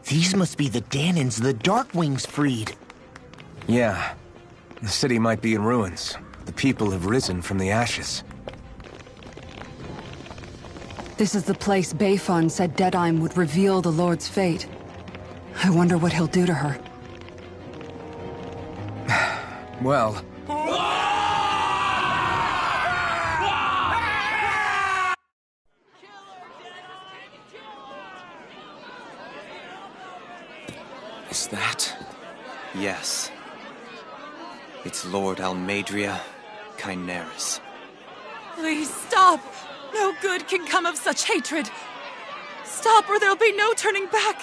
These must be the Dahnans the Darkwings freed. Yeah. The city might be in ruins. The people have risen from the ashes. This is the place Bayfon said Deadheim would reveal the Lord's fate. I wonder what he'll do to her. Well... Is that? Yes. It's Lord Almeidrea Kynaris. Please stop! No good can come of such hatred! Stop or there'll be no turning back!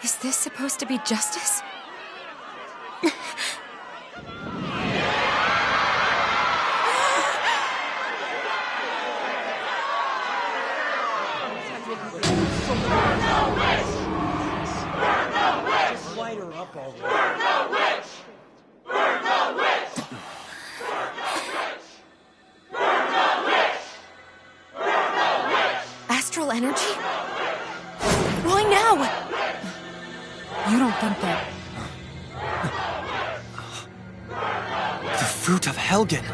Is this supposed to be justice? Astral energy? Why now? You don't think that... The fruit of Helgen!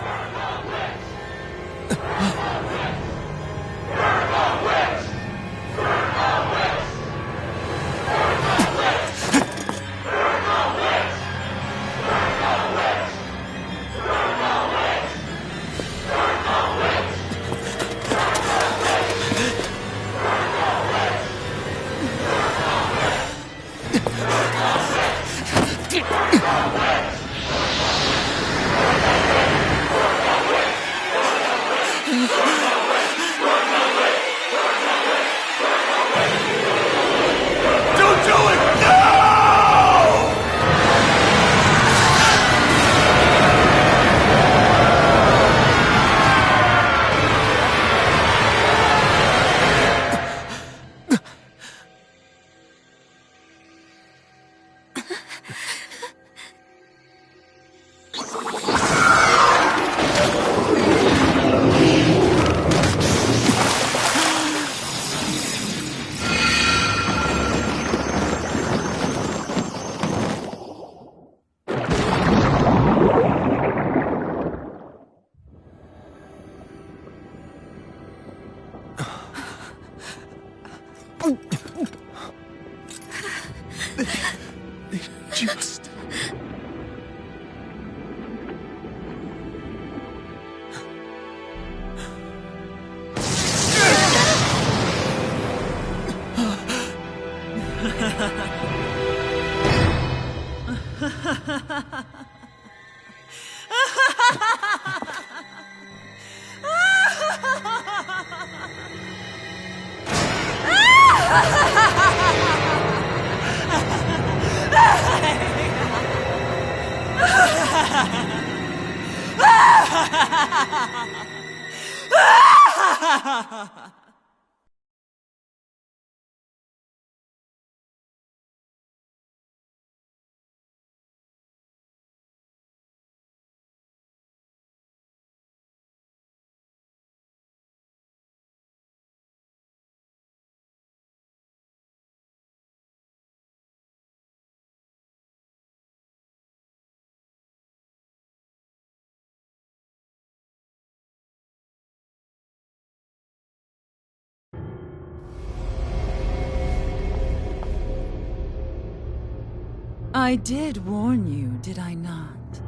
I did warn you, did I not?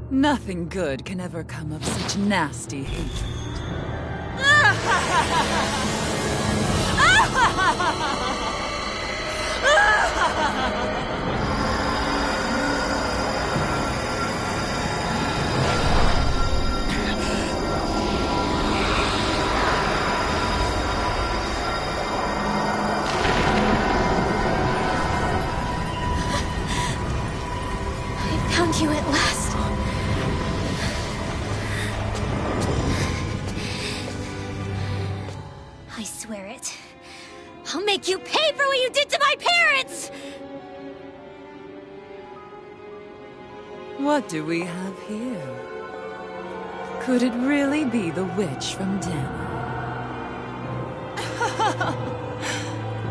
Nothing good can ever come of such nasty hatred. I found you at last. I swear it. I'll make you pay for what you did to my parents! What do we have here? Could it really be the witch from Dana?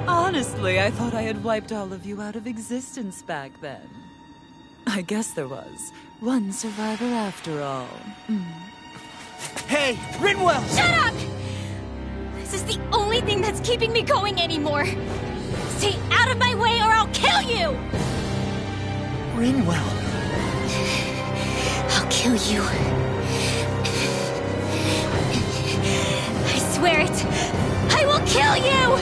Honestly, I thought I had wiped all of you out of existence back then. I guess there was one survivor after all. Hey, Rinwell! Shut up! This is the only thing that's keeping me going anymore. Stay out of my way or I'll kill you! Rinwell. I'll kill you. I swear it. I will kill you!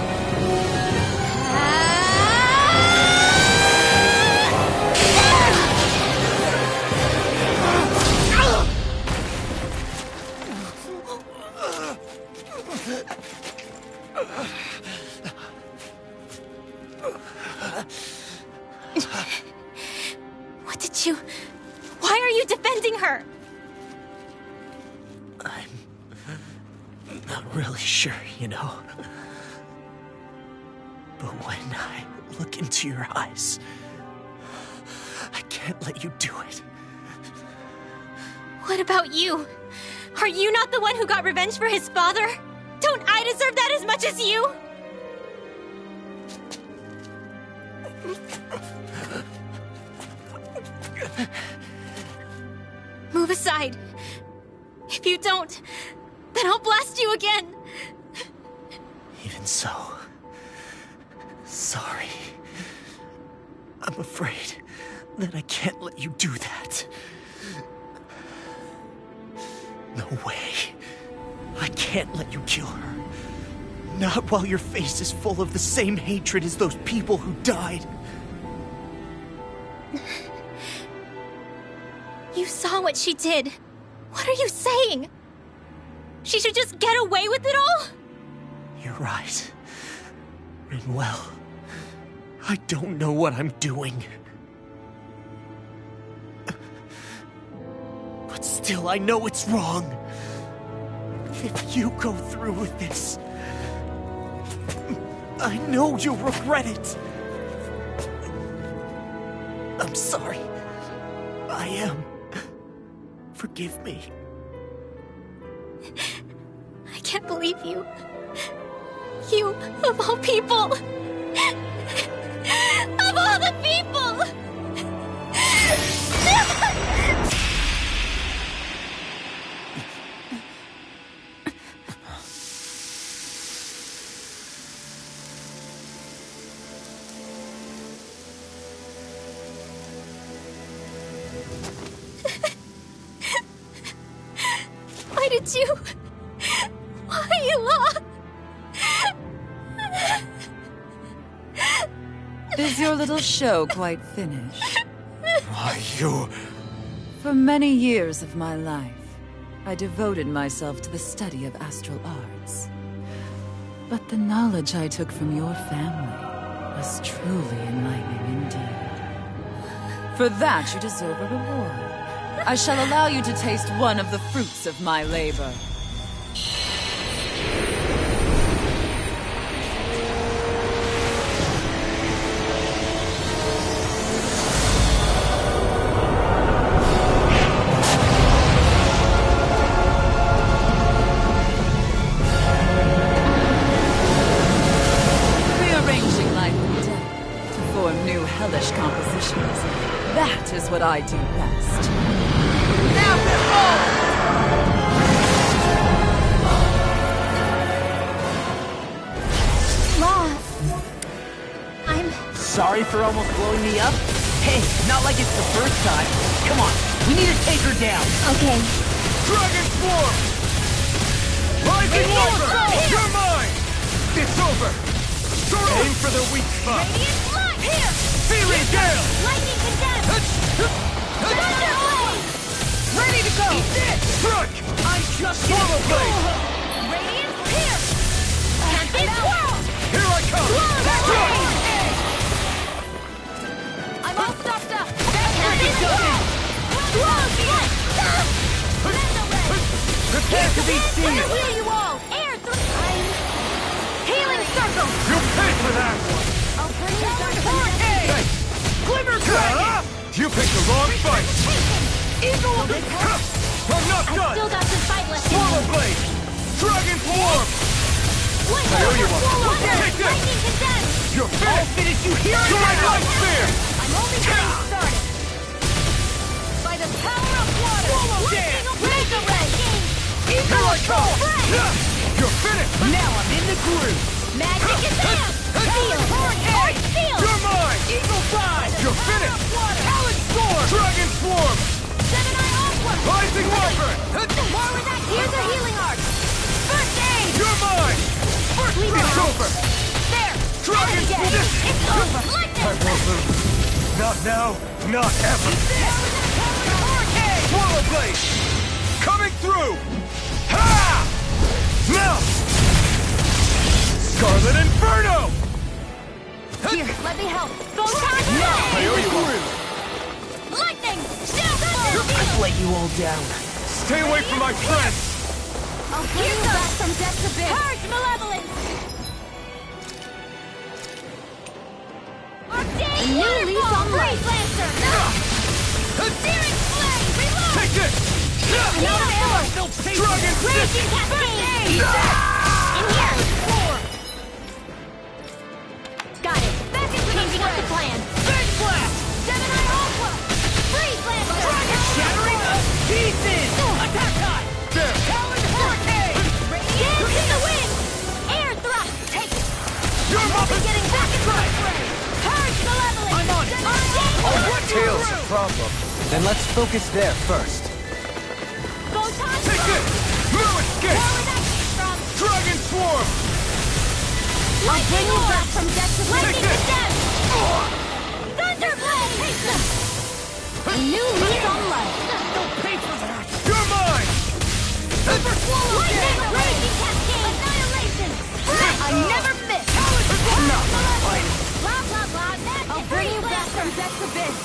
What did you... Why are you defending her? I'm not really sure, you know. But when I look into your eyes, I can't let you do it. What about you? Are you not the one who got revenge for his father? Don't I deserve that as much as you? Move aside. If you don't, then I'll blast you again. Even so, sorry. I'm afraid that I can't let you do that. No way. I can't let you kill her. Not while your face is full of the same hatred as those people who died. You saw what she did. What are you saying? She should just get away with it all? You're right. Rinwell, I don't know what I'm doing. But still, I know it's wrong. If you go through with this, I know you'll regret it. I'm sorry. I am. Forgive me. I can't believe you. You, of all people. Of all the people! Why did you... Why, Ella? Is your little show quite finished? Why, you... For many years of my life, I devoted myself to the study of astral arts. But the knowledge I took from your family was truly enlightening indeed. For that, you deserve a reward. I shall allow you to taste one of the fruits of my labor. Rearranging life and death to form new hellish compositions. That is what I do best. Sorry for almost blowing me up? Hey, not like it's the first time. Come on, we need to take her down. Okay. Dragon Swarm! Rising Order! You're mine! It's over! Aim for the weak spot! Radiant Light! Here! Searing Gale! Lightning Condemned! Thunder Blade! Ready to go! Struck! I'm just Swallow Blade! Radiant Pierce! Tempest Swirl! Here I come! Struck! I'm all stopped up! Tempest Swirl! Swirl! Prepare to be seen! Heal you all! Air Healing Circle! You'll pay for that one! I'll bring you down to hurricane! Glimmer Dragon! You picked the wrong fight! Eagle of the I'm not I've done! still got some fight left in Swallow me. Blade! Dragon Form! Lightning I owe you one. Swallow Take Blade! this. Lightning Condemned! You're finished! finish you here and Sword now! Light Spear! I'm only getting started! By the power of water! Swallow Dance! Mega Ray! Here I come! You're finished! Now I'm in the groove! Magic is out! Seal! Earth Seal! You're mine! Eagle Dive! You're finished! Talon Storm! Dragon Swarm! Gemini Aqua! Rising Wyvern! More with that! Here's a healing arc! First aid! You're mine! Leave It's out. over! There! Dragon Again. Swarm! It's over! I Lightning! won't lose. Not now, not ever. Swallow Blade! Coming through! Ha! Now! Scarlet Inferno! Here, let me help! Photon I owe you one. Lightning! Thunder! I've let you all down. Stay away from my friends! I'll bring you back from death's abyss! Purge Malevolence! Arcane new lease Waterfall! on life. Freeze Lancer! Searing Flame! Reload! Take this! Dragon Raging Cascade! In here! Got it! Back into changing up the plan! Big Blast! Gemini Aqua! Freeze Lancer! Shattering the pieces! Attack time! There! Talon Hurricane! Dance in the wind! Air thrust! Take it! You're I'll be muppet! getting back in my fray! Purge Malevolence! I'm on it. Tail's a problem. Then let's focus there first. Photon Take this! No Where escape! would that came from? Dragon Swarm! I'll bring you back from death to Lightning Take to this! death! Thunderblade! A new lease on life! Don't pay for that! You're mine! Lightning! Raging Cascade! Annihilation! I never miss! Blah, blah, blah. Magic! I'll bring you back from death's abyss!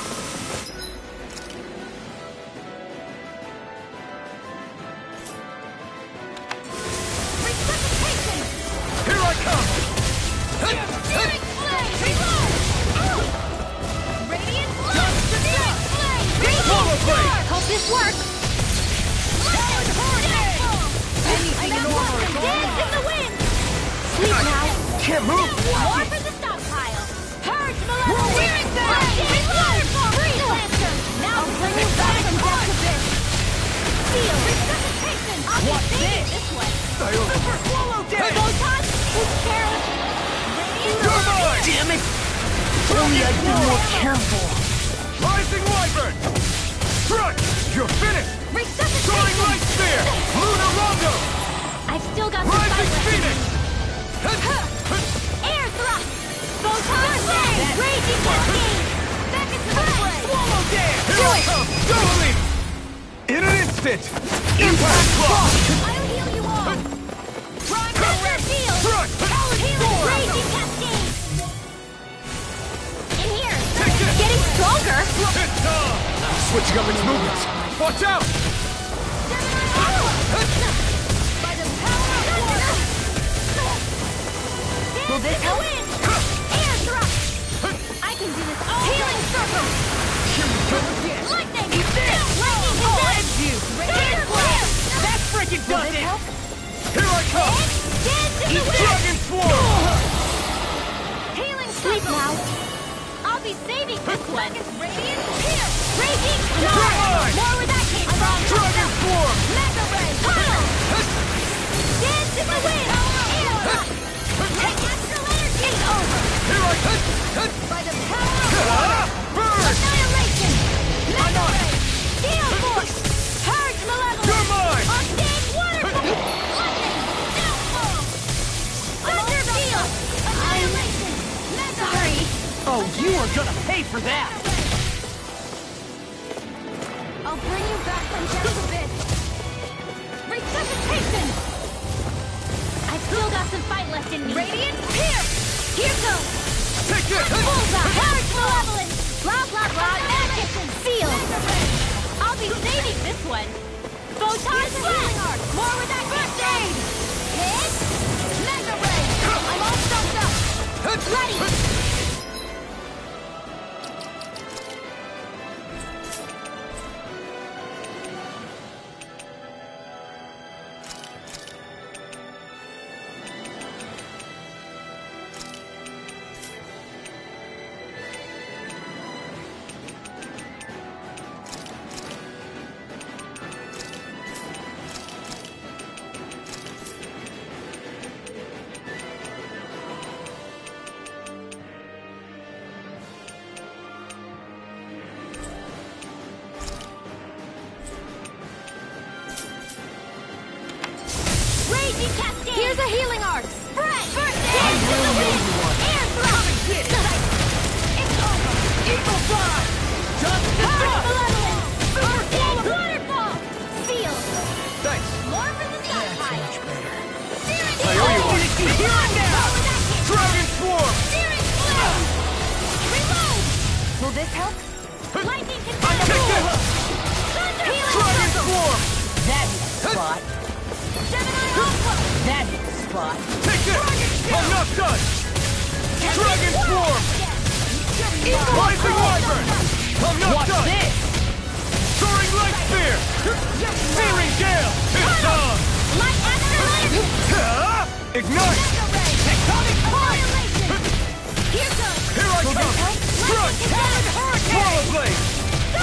Resuscitation! Here I come! Searing Flame! Reload! Radiant Light! Searing Flame! Swallow Blade! Hope this works! Lightning! Anything in order! Dance in the wind! Sleep now! Can't move! War for the stockpile! Purge Malevolence! Searing Flame! Waterfall! Freeze Lancer! Now I'll bring you back from death's abyss! Seal! Resuscitation! I'll What's be this? this way! Super Swallow Dance! Photon! Who's careless? You're mine! Damn it! If only I'd been more careful. Rising Wyvern! Strut! You're finished! Soaring Resuscitation! Light Spear! Lunar Rondo! I've still got some Rising fight left. Phoenix! Air thrust! Photon Flame! Raging Cascade! Back into the fray! Swallow Dance! Here I come! Doubling! In an instant! Impact Clock! I'll heal you all! Thunder Field! Strut! Healing Raging Cascade! In here! Take this! Getting stronger! It's switching up its movements! Watch out! Gemini Aqua! By the power of water! Will this help? Air thrust! I can do this all Healing Circle! Lightning! Lightning Edge you! Thunder Blast! That freaking does it! Here I come! Dance in the wind! Dragon Swarm! Healing Sleep now! I'll be saving this one! Radiant Here! Raging Storm! Mine! More where that came from! Dragon Swarm! Mega Ray! Tunnel! Dance in the wind! Air thrust! Take astral energy! It's over! Here I come! By the power of water! Burn! Annihilation! Mega Ray! Gale Force! Purge Malevolence! You're mine! Arcane Waterfall! Lightning! Downfall! Thunder Field! Annihilation! are gonna pay for that! I'll bring you back from just a bit. Resuscitation! I've still got some fight left in me. Radiant Pierce! Here goes! Take it! Bullseye! Harsh Malevolence! Blah, blah, blah, magic! Seal! I'll be saving this one! Photon Slash! More with that first aid! Hit! Mega Ray! I'm all stuffed up! Ready! Here's a healing arc! Spread! First aid! Air thrust! It's over! Eagle fly! Just malevolence! First aid! Waterfall! Seal! Thanks. More for the stockpile! Searing I owe you one. Here and now! Dragon Swarm! Searing flame! Reload! Will this help? Lightning can Take it! Thunder! Healing Dragon circle! Swarm! That spot. Gemini Aqua! That spot. Take it! I'm not done! Dragon Swarm! Rising Wyvern! I'm not Watch done! this. Soaring Light Spear! Searing Gale! It's on! Light Astral Energy! Ignite! Mega Ray! Tectonic Annihilation! Here goes! Here I come! Crush! Talon Hurricane! Swallow Blade!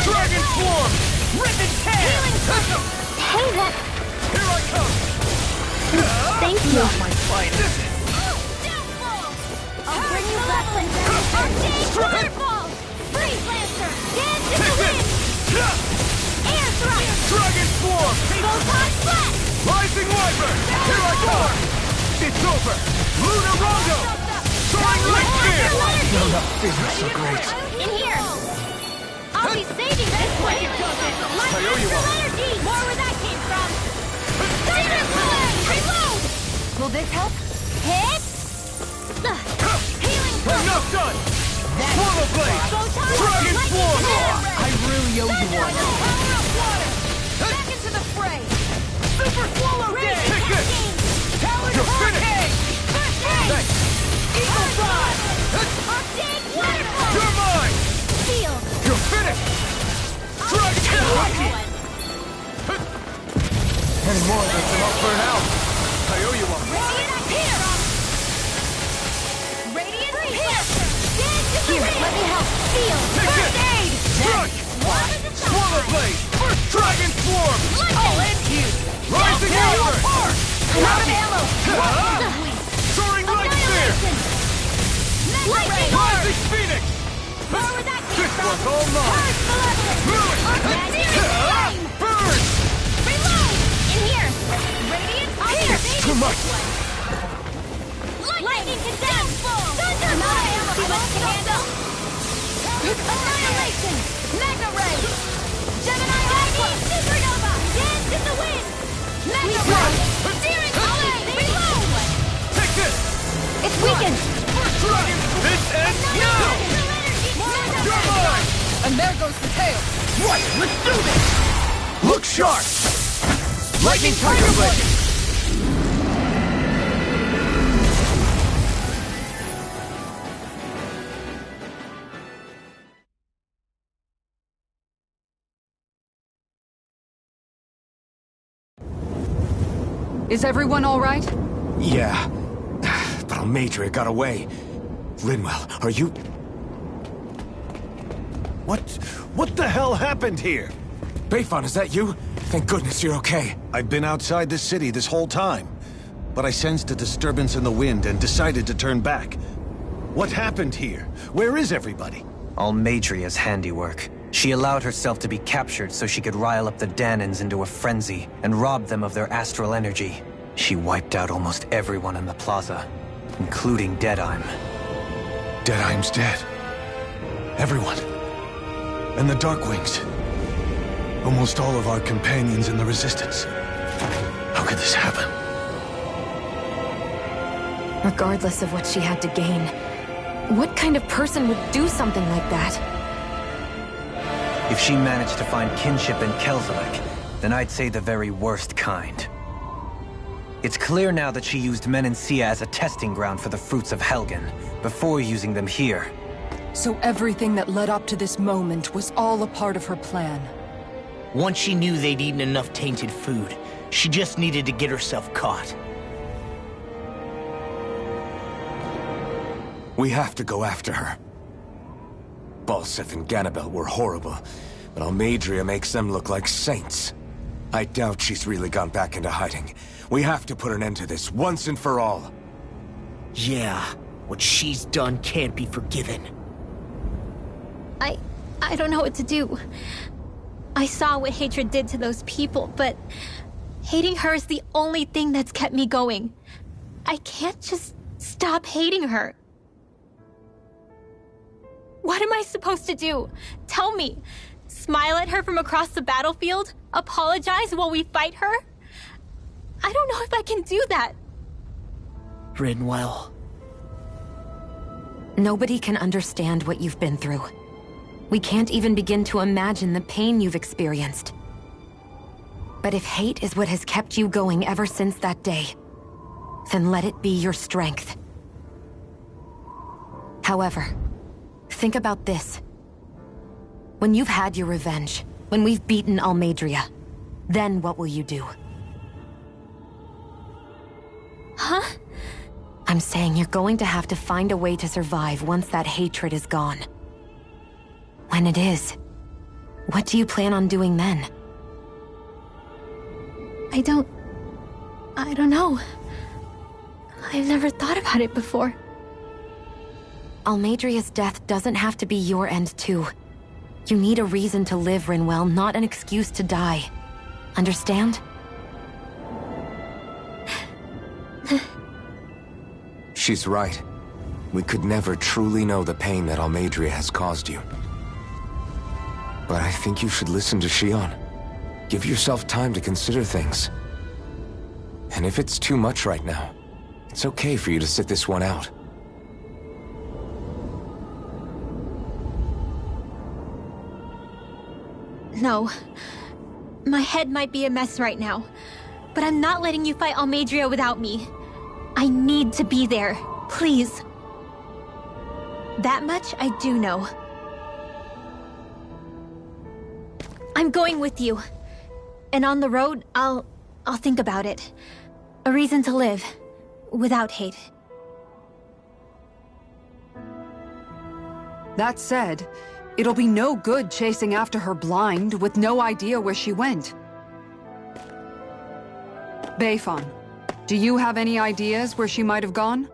Dragon Swarm! Rip and tear! Healing Circle! Hey, that... Here I come! Thank you. My finest! Downfall! I'll bring you back from death. Arcade Waterfall! Freeze Lancer! Dance in the wind! Air Thrust! Dragon Swarm! Photon Slash! Rising Wyvern! Here I come! It's over! Lunar Rondo! Soaring Light Spear! Astral Energy! Not feeling so great. In here! I'll be saving this one! Light I owe you Astral one. Energy! More where that came from! Thunder Blade! Reload! Will this help? Hit! Healing I'm not done! Swallow Blade! Photon Dragon Lightning Swarm! Cannon! I really owe you one. Power of water! Back into the fray! Super Swallow Day! Take it! Talon You're Hurricane! First aid! Thanks! Eagle Fly! Arcade Waterfall! You're mine! Seal! You're finished! Dragon Tail! Any more of this and I'll burn out! I owe you one! Radiant Pierce! Radiant Pierce! Here, let me help! Seal! Take First it! aid! Crush! Swallow Blade! First Dragon Swarm! I'll end you! Rising Wyvern! I'm out of ammo! Soaring Light Spear! Lightning Rising Phoenix! More where that came This from! one's all mine! Purge Malevolence! Flame! Burn! Reload! In here! Radiant Pierce! Too much! Lightning condemned! Thunder Blade! See what can handle! Annihilation! Mega Ray! Gemini Aqua! Supernova! Dance in the wind! Mega Ray! Searing Blade! Reload! Take this! It's weakened! First Dragon! This ends now! You're mine! And there goes the tail. Right, let's do this! Look sharp! Lightning Tiger Blade! Is everyone all right? Yeah. But Almeidrea got away. Linwell, are you... What the hell happened here? Bayfon, is that you? Thank goodness you're okay. I've been outside the city this whole time, but I sensed a disturbance in the wind and decided to turn back. What happened here? Where is everybody? Almeidrea's handiwork. She allowed herself to be captured so she could rile up the Dahnans into a frenzy and rob them of their astral energy. She wiped out almost everyone in the plaza, including Deadheim. Deadheim's dead. Everyone. And the Darkwings. Almost all of our companions in the Resistance. How could this happen? Regardless of what she had to gain, what kind of person would do something like that? If she managed to find kinship in Kelzalek, then I'd say the very worst kind. It's clear now that she used Menancia as a testing ground for the fruits of Helgen, before using them here. So everything that led up to this moment was all a part of her plan. Once she knew they'd eaten enough tainted food, she just needed to get herself caught. We have to go after her. Balseph and Ganabel were horrible, but Almeidrea makes them look like saints. I doubt she's really gone back into hiding. We have to put an end to this, once and for all. Yeah, what she's done can't be forgiven. I don't know what to do. I saw what hatred did to those people, but hating her is the only thing that's kept me going. I can't just stop hating her. What am I supposed to do? Tell me. Smile at her from across the battlefield? Apologize while we fight her? I don't know if I can do that. Rinwell. Nobody can understand what you've been through. We can't even begin to imagine the pain you've experienced. But if hate is what has kept you going ever since that day, then let it be your strength. However, think about this. When you've had your revenge, when we've beaten Almeidrea, then what will you do? Huh? I'm saying you're going to have to find a way to survive once that hatred is gone. When it is, what do you plan on doing then? I don't know. I've never thought about it before. Almeidrea's death doesn't have to be your end too. You need a reason to live, Rinwell, not an excuse to die. Understand? She's right. We could never truly know the pain that Almeidrea has caused you. But I think you should listen to Shionne. Give yourself time to consider things. And if it's too much right now, it's okay for you to sit this one out. No. My head might be a mess right now, but I'm not letting you fight Almeidrea without me. I need to be there. Please. That much I do know. I'm going with you. And on the road, I'll think about it. A reason to live. Without hate. That said, it'll be no good chasing after her blind with no idea where she went. Bayfon, do you have any ideas where she might have gone?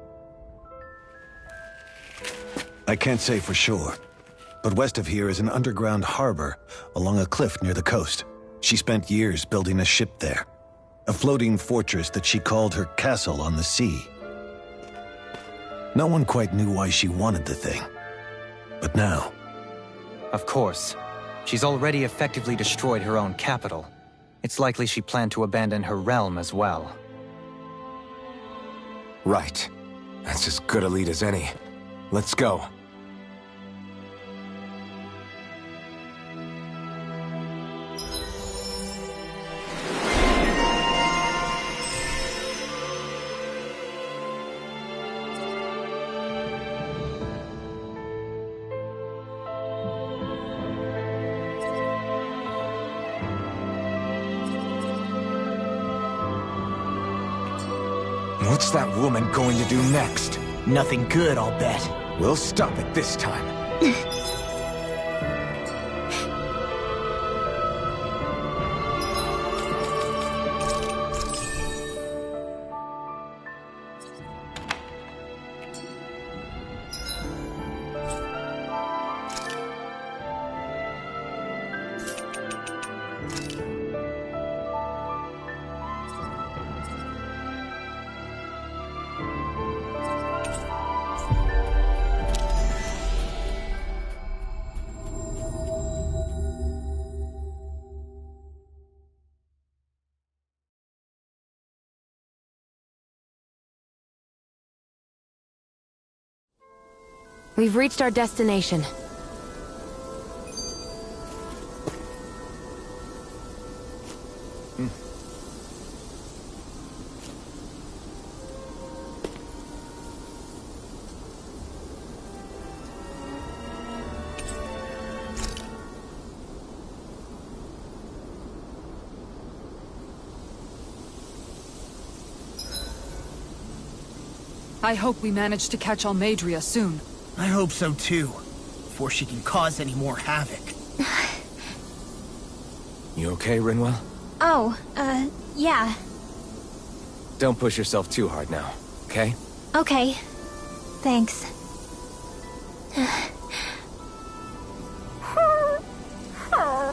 I can't say for sure, but west of here is an underground harbor along a cliff near the coast. She spent years building a ship there, a floating fortress that she called her castle on the sea. No one quite knew why she wanted the thing, but now... Of course. She's already effectively destroyed her own capital. It's likely she planned to abandon her realm as well. Right. That's as good a lead as any. Let's go. What's that woman going to do next? Nothing good, I'll bet. We'll stop it this time. We've reached our destination. I hope we manage to catch Almeidrea soon. I hope so too, before she can cause any more havoc. You okay, Rinwell? Oh, yeah. Don't push yourself too hard now, okay? Okay. Thanks.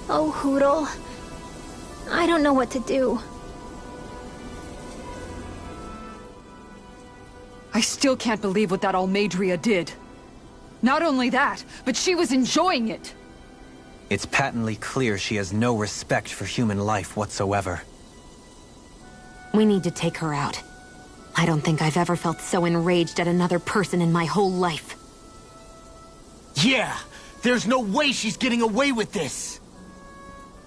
Oh, Hootle. I don't know what to do. I still can't believe what that Almeidrea did. Not only that, but she was enjoying it. It's patently clear she has no respect for human life whatsoever. We need to take her out. I don't think I've ever felt so enraged at another person in my whole life. Yeah! There's no way she's getting away with this!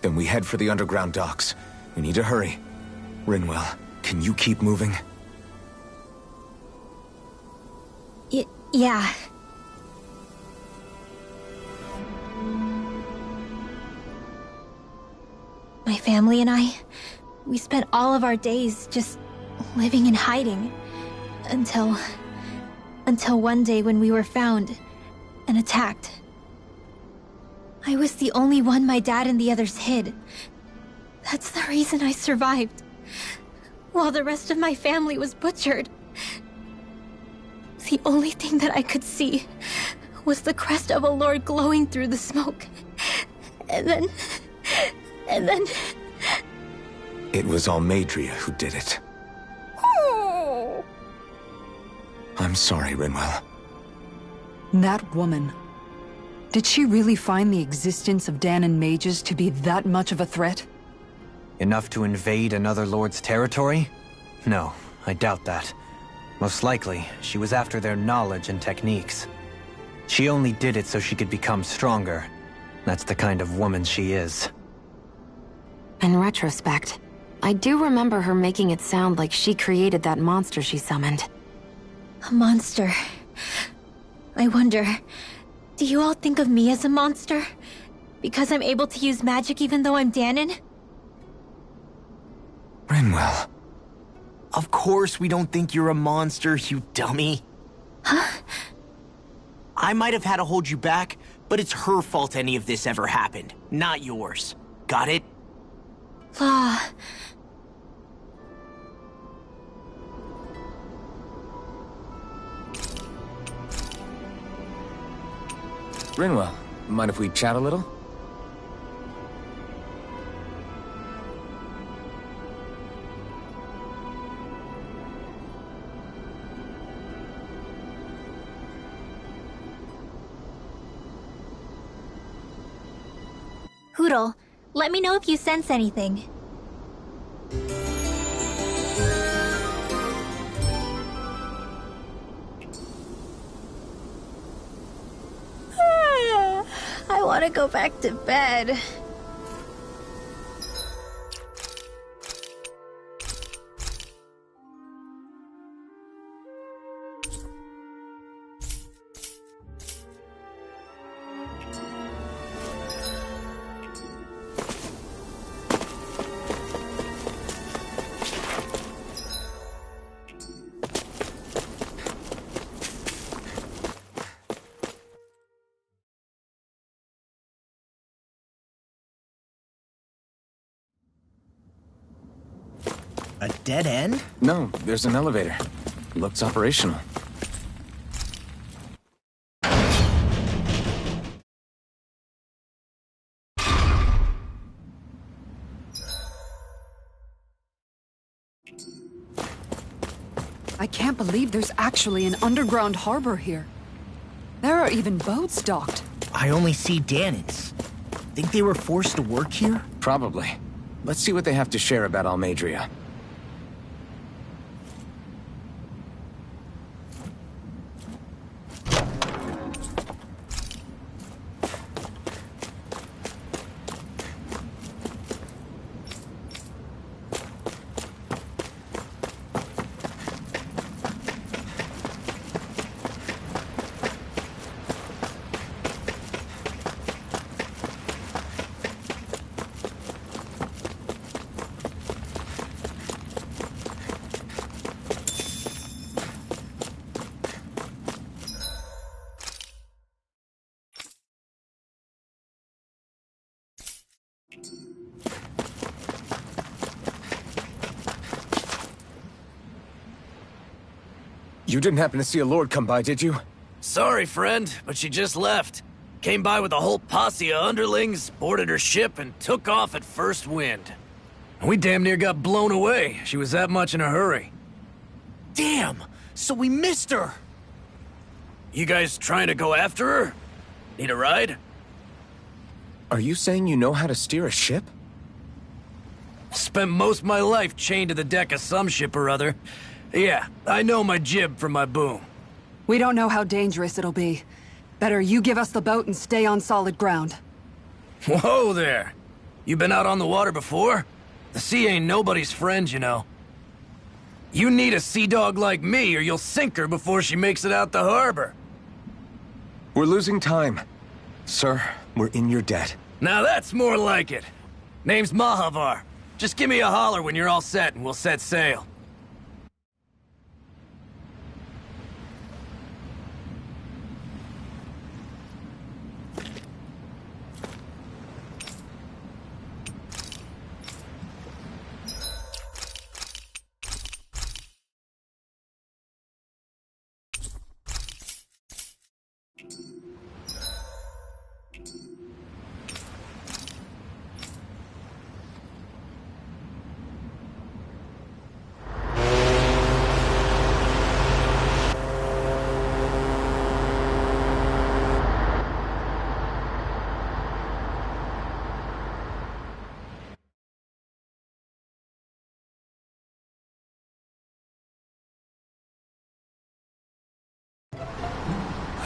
Then we head for the underground docks. We need to hurry. Rinwell, can you keep moving? Yeah. My family and I, we spent all of our days just living in hiding. Until one day when we were found and attacked. I was the only one my dad and the others hid. That's the reason I survived. While the rest of my family was butchered. The only thing that I could see was the crest of a lord glowing through the smoke. And then... It was Almeidrea who did it. Oh. I'm sorry, Rinwell. That woman. Did she really find the existence of Dahnan mages to be that much of a threat? Enough to invade another lord's territory? No, I doubt that. Most likely, she was after their knowledge and techniques. She only did it so she could become stronger. That's the kind of woman she is. In retrospect, I do remember her making it sound like she created that monster she summoned. A monster. I wonder, do you all think of me as a monster? Because I'm able to use magic even though I'm Dahnan? Rinwell. Of course we don't think you're a monster, you dummy. Huh? I might have had to hold you back, but it's her fault any of this ever happened, not yours. Got it? Law. Rinwell, mind if we chat a little? Hootle, let me know if you sense anything. I want to go back to bed. A dead end? No, there's an elevator. Looks operational. I can't believe there's actually an underground harbor here. There are even boats docked. I only see Dahnans. Think they were forced to work here? Probably. Let's see what they have to share about Almeidrea. You didn't happen to see a lord come by, did you? Sorry, friend, but she just left. Came by with a whole posse of underlings, boarded her ship, and took off at first wind. We damn near got blown away. She was that much in a hurry. Damn! So we missed her! You guys trying to go after her? Need a ride? Are you saying you know how to steer a ship? Spent most of my life chained to the deck of some ship or other. Yeah, I know my jib from my boom. We don't know how dangerous it'll be. Better you give us the boat and stay on solid ground. Whoa there! You been out on the water before? The sea ain't nobody's friend, you know. You need a sea dog like me, or you'll sink her before she makes it out the harbor. We're losing time. Sir, we're in your debt. Now that's more like it. Name's Mahavar. Just give me a holler when you're all set and we'll set sail.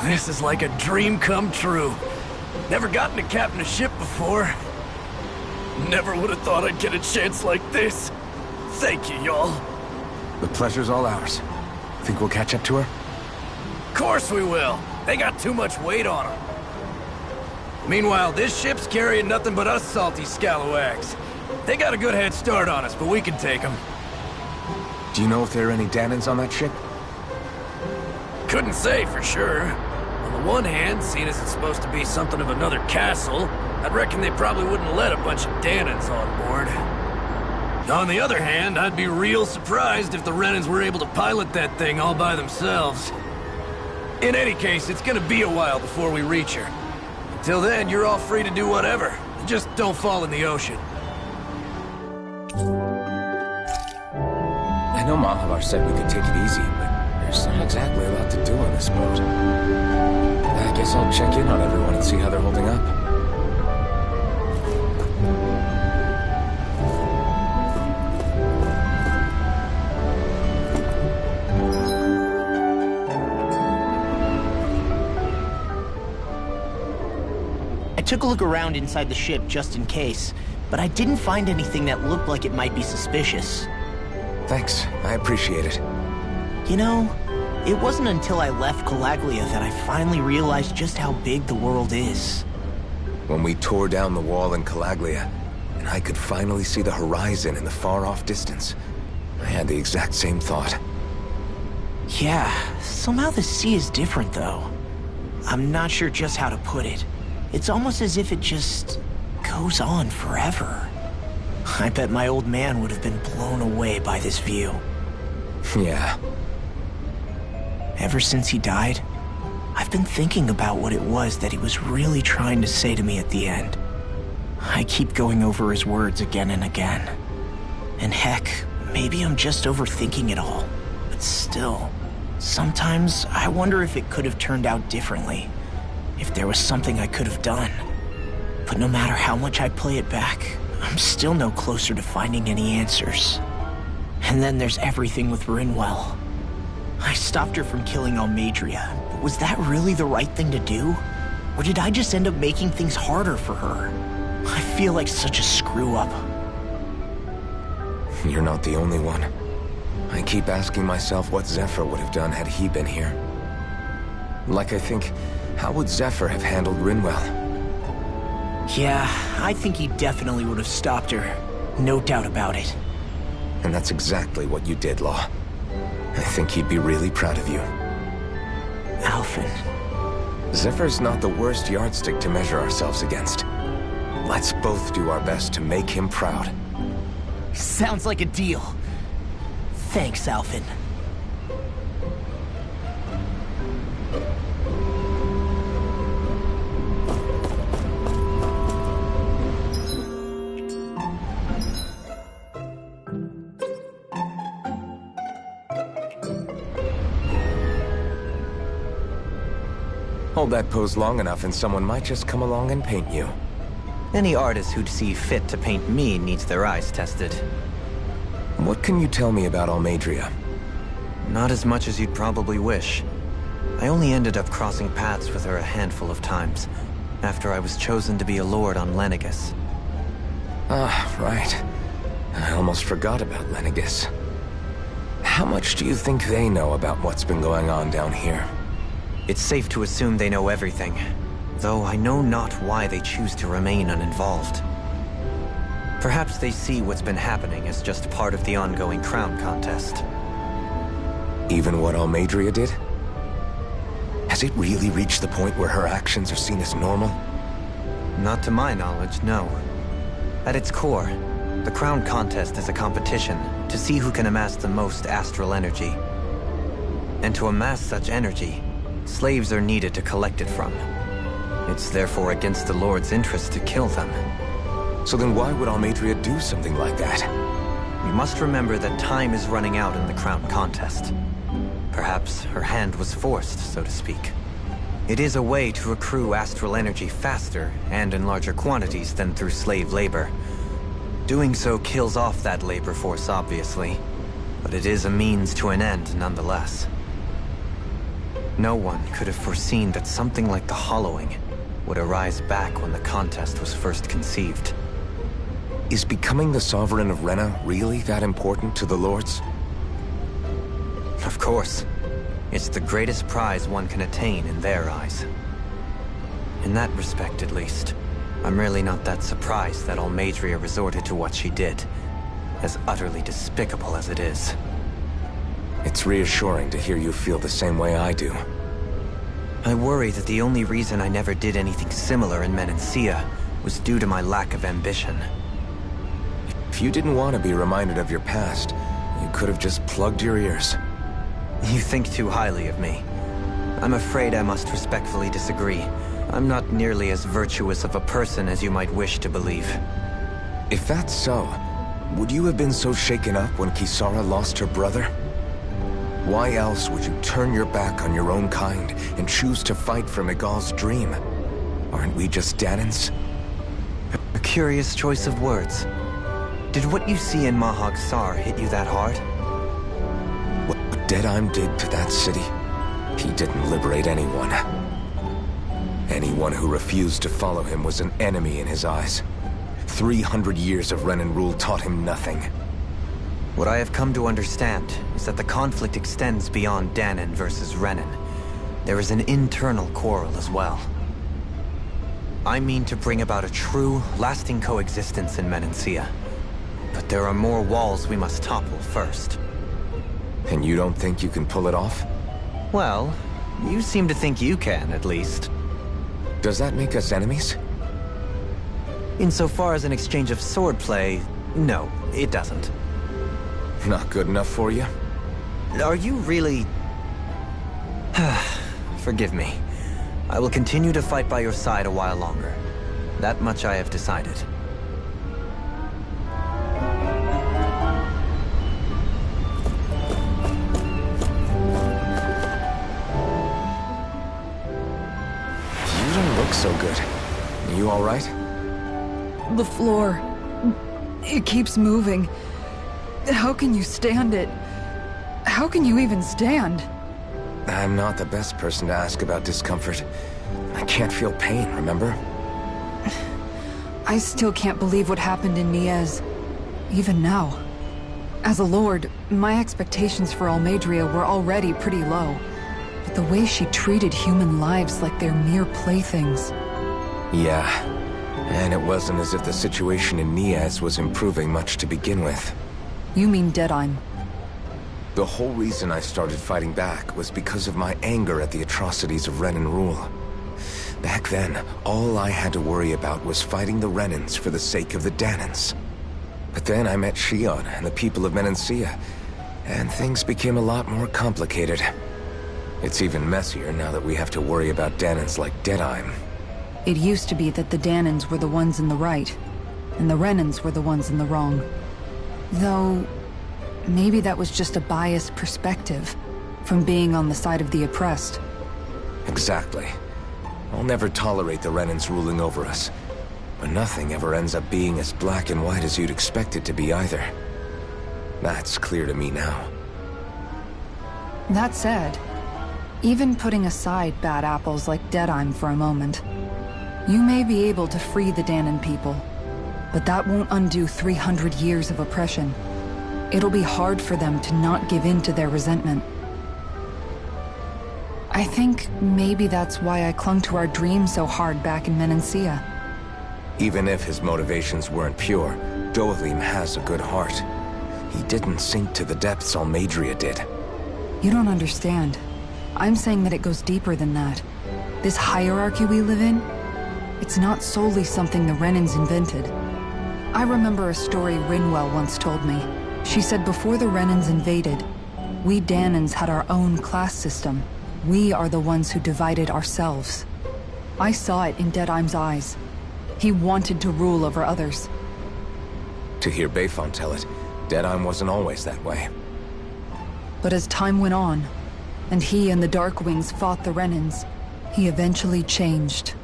This is like a dream come true. Never gotten to captain a ship before. Never would have thought I'd get a chance like this. Thank you, y'all. The pleasure's all ours. Think we'll catch up to her? Course we will. They got too much weight on them. Meanwhile, this ship's carrying nothing but us salty scalawags. They got a good head start on us, but we can take them. Do you know if there are any Danans on that ship? Couldn't say for sure. On the one hand, seeing as it's supposed to be something of another castle, I'd reckon they probably wouldn't let a bunch of Danans on board. On the other hand, I'd be real surprised if the Renans were able to pilot that thing all by themselves. In any case, it's gonna be a while before we reach her. Until then, you're all free to do whatever. Just don't fall in the ocean. I know Mahavar said we could take it easy, but there's not exactly a lot to do on this boat. I guess I'll check in on everyone and see how they're holding up. I took a look around inside the ship just in case, but I didn't find anything that looked like it might be suspicious. Thanks, I appreciate it. You know, it wasn't until I left Calaglia that I finally realized just how big the world is. When we tore down the wall in Calaglia, and I could finally see the horizon in the far-off distance, I had the exact same thought. Yeah, somehow the sea is different though. I'm not sure just how to put it. It's almost as if it just goes on forever. I bet my old man would have been blown away by this view. Yeah. Ever since he died, I've been thinking about what it was that he was really trying to say to me at the end. I keep going over his words again and again. And heck, maybe I'm just overthinking it all. But still, sometimes I wonder if it could have turned out differently. If there was something I could have done. But no matter how much I play it back, I'm still no closer to finding any answers. And then there's everything with Rinwell. I stopped her from killing Almadria, but was that really the right thing to do? Or did I just end up making things harder for her? I feel like such a screw-up. You're not the only one. I keep asking myself what Zephyr would have done had he been here. Like I think, how would Zephyr have handled Rinwell? Yeah, I think he definitely would have stopped her. No doubt about it. And that's exactly what you did, Law. I think he'd be really proud of you. Alphen. Zephyr's not the worst yardstick to measure ourselves against. Let's both do our best to make him proud. Sounds like a deal. Thanks, Alphen. Hold that pose long enough and someone might just come along and paint you. Any artist who'd see fit to paint me needs their eyes tested. What can you tell me about Almeidrea? Not as much as you'd probably wish. I only ended up crossing paths with her a handful of times, after I was chosen to be a lord on Lenegis. Ah, right. I almost forgot about Lenegis. How much do you think they know about what's been going on down here? It's safe to assume they know everything, though I know not why they choose to remain uninvolved. Perhaps they see what's been happening as just part of the ongoing crown contest. Even what Almeidrea did? Has it really reached the point where her actions are seen as normal? Not to my knowledge, no. At its core, the crown contest is a competition to see who can amass the most astral energy. And to amass such energy, slaves are needed to collect it from. It's therefore against the Lord's interest to kill them. So then why would Almeidrea do something like that? We must remember that time is running out in the crown contest. Perhaps her hand was forced, so to speak. It is a way to accrue astral energy faster and in larger quantities than through slave labor. Doing so kills off that labor force, obviously, but it is a means to an end nonetheless. No one could have foreseen that something like the Hollowing would arise back when the contest was first conceived. Is becoming the Sovereign of Renna really that important to the Lords? Of course. It's the greatest prize one can attain in their eyes. In that respect, at least, I'm really not that surprised that Almeidrea resorted to what she did, as utterly despicable as it is. It's reassuring to hear you feel the same way I do. I worry that the only reason I never did anything similar in Menancia was due to my lack of ambition. If you didn't want to be reminded of your past, you could have just plugged your ears. You think too highly of me. I'm afraid I must respectfully disagree. I'm not nearly as virtuous of a person as you might wish to believe. If that's so, would you have been so shaken up when Kisara lost her brother? Why else would you turn your back on your own kind and choose to fight for Miguel's dream? Aren't we just Danans? A curious choice of words. Did what you see in Mahag Saar hit you that hard? What Deadheim did to that city, he didn't liberate anyone. Anyone who refused to follow him was an enemy in his eyes. 300 years of Renan rule taught him nothing. What I have come to understand is that the conflict extends beyond Danan versus Renan. There is an internal quarrel as well. I mean to bring about a true, lasting coexistence in Menancia. But there are more walls we must topple first. And you don't think you can pull it off? Well, you seem to think you can, at least. Does that make us enemies? Insofar as an exchange of swordplay, no, it doesn't. Not good enough for you? Are you really... Forgive me. I will continue to fight by your side a while longer. That much I have decided. You don't look so good. You all right? The floor. It keeps moving. How can you stand it? How can you even stand? I'm not the best person to ask about discomfort. I can't feel pain, remember? I still can't believe what happened in Niez. Even now. As a lord, my expectations for Almeidrea were already pretty low. But the way she treated human lives like they're mere playthings. Yeah. And it wasn't as if the situation in Niez was improving much to begin with. You mean Deadheim? The whole reason I started fighting back was because of my anger at the atrocities of Renan rule. Back then, all I had to worry about was fighting the Renans for the sake of the Danans. But then I met Shion and the people of Menancia, and things became a lot more complicated. It's even messier now that we have to worry about Danans like Deadheim. It used to be that the Danans were the ones in the right, and the Renans were the ones in the wrong. Though, maybe that was just a biased perspective from being on the side of the oppressed. Exactly. I'll never tolerate the Renans ruling over us. But nothing ever ends up being as black and white as you'd expect it to be either. That's clear to me now. That said, even putting aside bad apples like Deadheim for a moment, you may be able to free the Danan people, but that won't undo 300 years of oppression. It'll be hard for them to not give in to their resentment. I think maybe that's why I clung to our dream so hard back in Menancia. Even if his motivations weren't pure, Dohalim has a good heart. He didn't sink to the depths Almeidrea did. You don't understand. I'm saying that it goes deeper than that. This hierarchy we live in, it's not solely something the Renans invented. I remember a story Rinwell once told me. She said before the Renans invaded, we Danans had our own class system. We are the ones who divided ourselves. I saw it in Deadheim's eyes. He wanted to rule over others. To hear Bayfont tell it, Deadheim wasn't always that way. But as time went on, and he and the Darkwings fought the Renans, he eventually changed.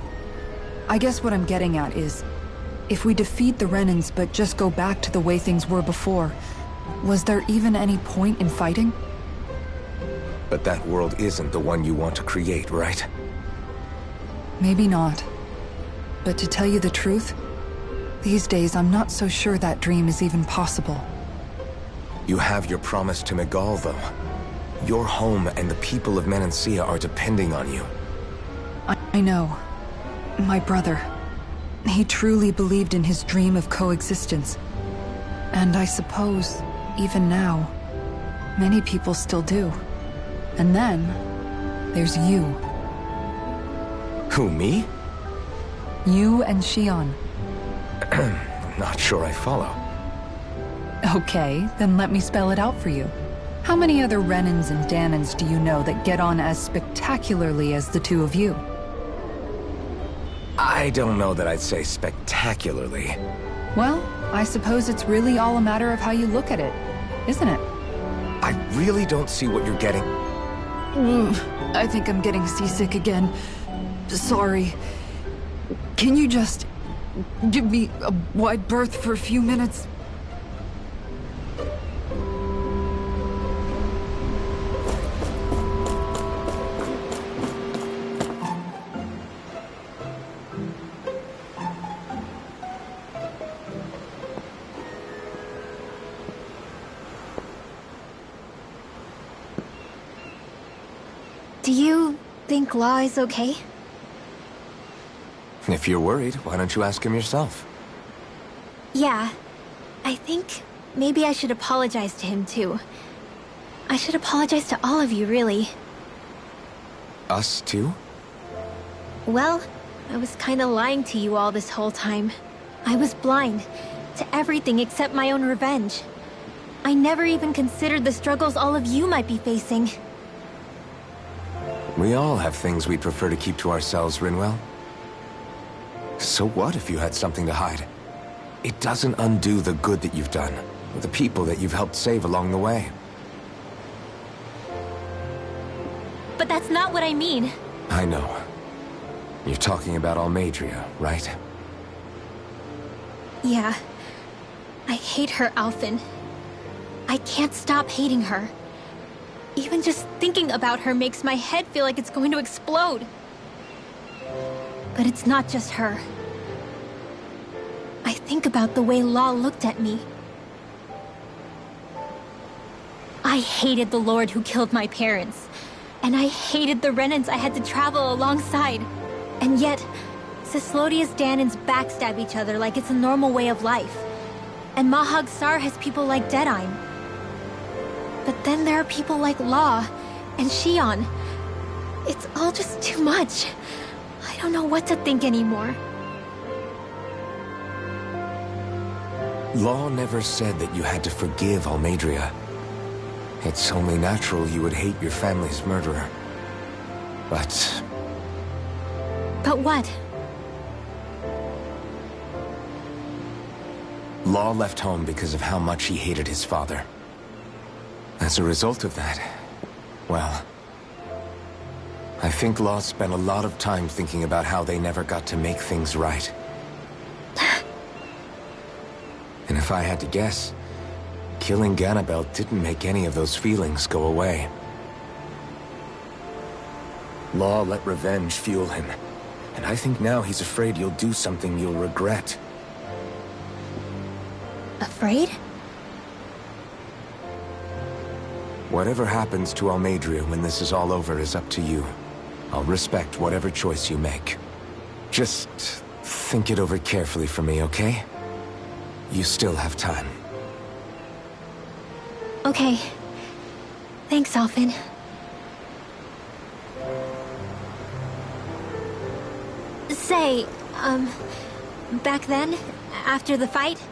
I guess what I'm getting at is, if we defeat the Renans but just go back to the way things were before, was there even any point in fighting? But that world isn't the one you want to create, right? Maybe not. But to tell you the truth, these days I'm not so sure that dream is even possible. You have your promise to Miguel, though. Your home and the people of Menancia are depending on you. I know. My brother. He truly believed in his dream of coexistence. And I suppose, even now, many people still do. And then, there's you. Who, me? You and Shion. Not sure I follow. Okay, then let me spell it out for you. How many other Renans and Danans do you know that get on as spectacularly as the two of you? I don't know that I'd say spectacularly. Well, I suppose it's really all a matter of how you look at it, isn't it? I really don't see what you're getting. I think I'm getting seasick again. Sorry. Can you just give me a wide berth for a few minutes? Do you think Law is okay? If you're worried, why don't you ask him yourself? Yeah. I think maybe I should apologize to him too. I should apologize to all of you, really. Us too? Well, I was kinda lying to you all this whole time. I was blind to everything except my own revenge. I never even considered the struggles all of you might be facing. We all have things we'd prefer to keep to ourselves, Rinwell. So what if you had something to hide? It doesn't undo the good that you've done, or the people that you've helped save along the way. But that's not what I mean. I know. You're talking about Almeidrea, right? Yeah. I hate her, Alphen. I can't stop hating her. Even just thinking about her makes my head feel like it's going to explode. But it's not just her. I think about the way Law looked at me. I hated the Lord who killed my parents. And I hated the Renans I had to travel alongside. And yet, Cyslodia's Danans backstab each other like it's a normal way of life. And Mahag Saar has people like Deadheim. But then there are people like Law and Shion. It's all just too much. I don't know what to think anymore. Law never said that you had to forgive Almeidrea. It's only natural you would hate your family's murderer. But But what? Law left home because of how much he hated his father. As a result of that, well, I think Law spent a lot of time thinking about how they never got to make things right. And if I had to guess, killing Ganabel didn't make any of those feelings go away. Law let revenge fuel him, and I think now he's afraid you'll do something you'll regret. Afraid? Whatever happens to Almeidrea when this is all over is up to you. I'll respect whatever choice you make. Just think it over carefully for me, okay? You still have time. Okay. Thanks, Alphen. Say, back then, after the fight,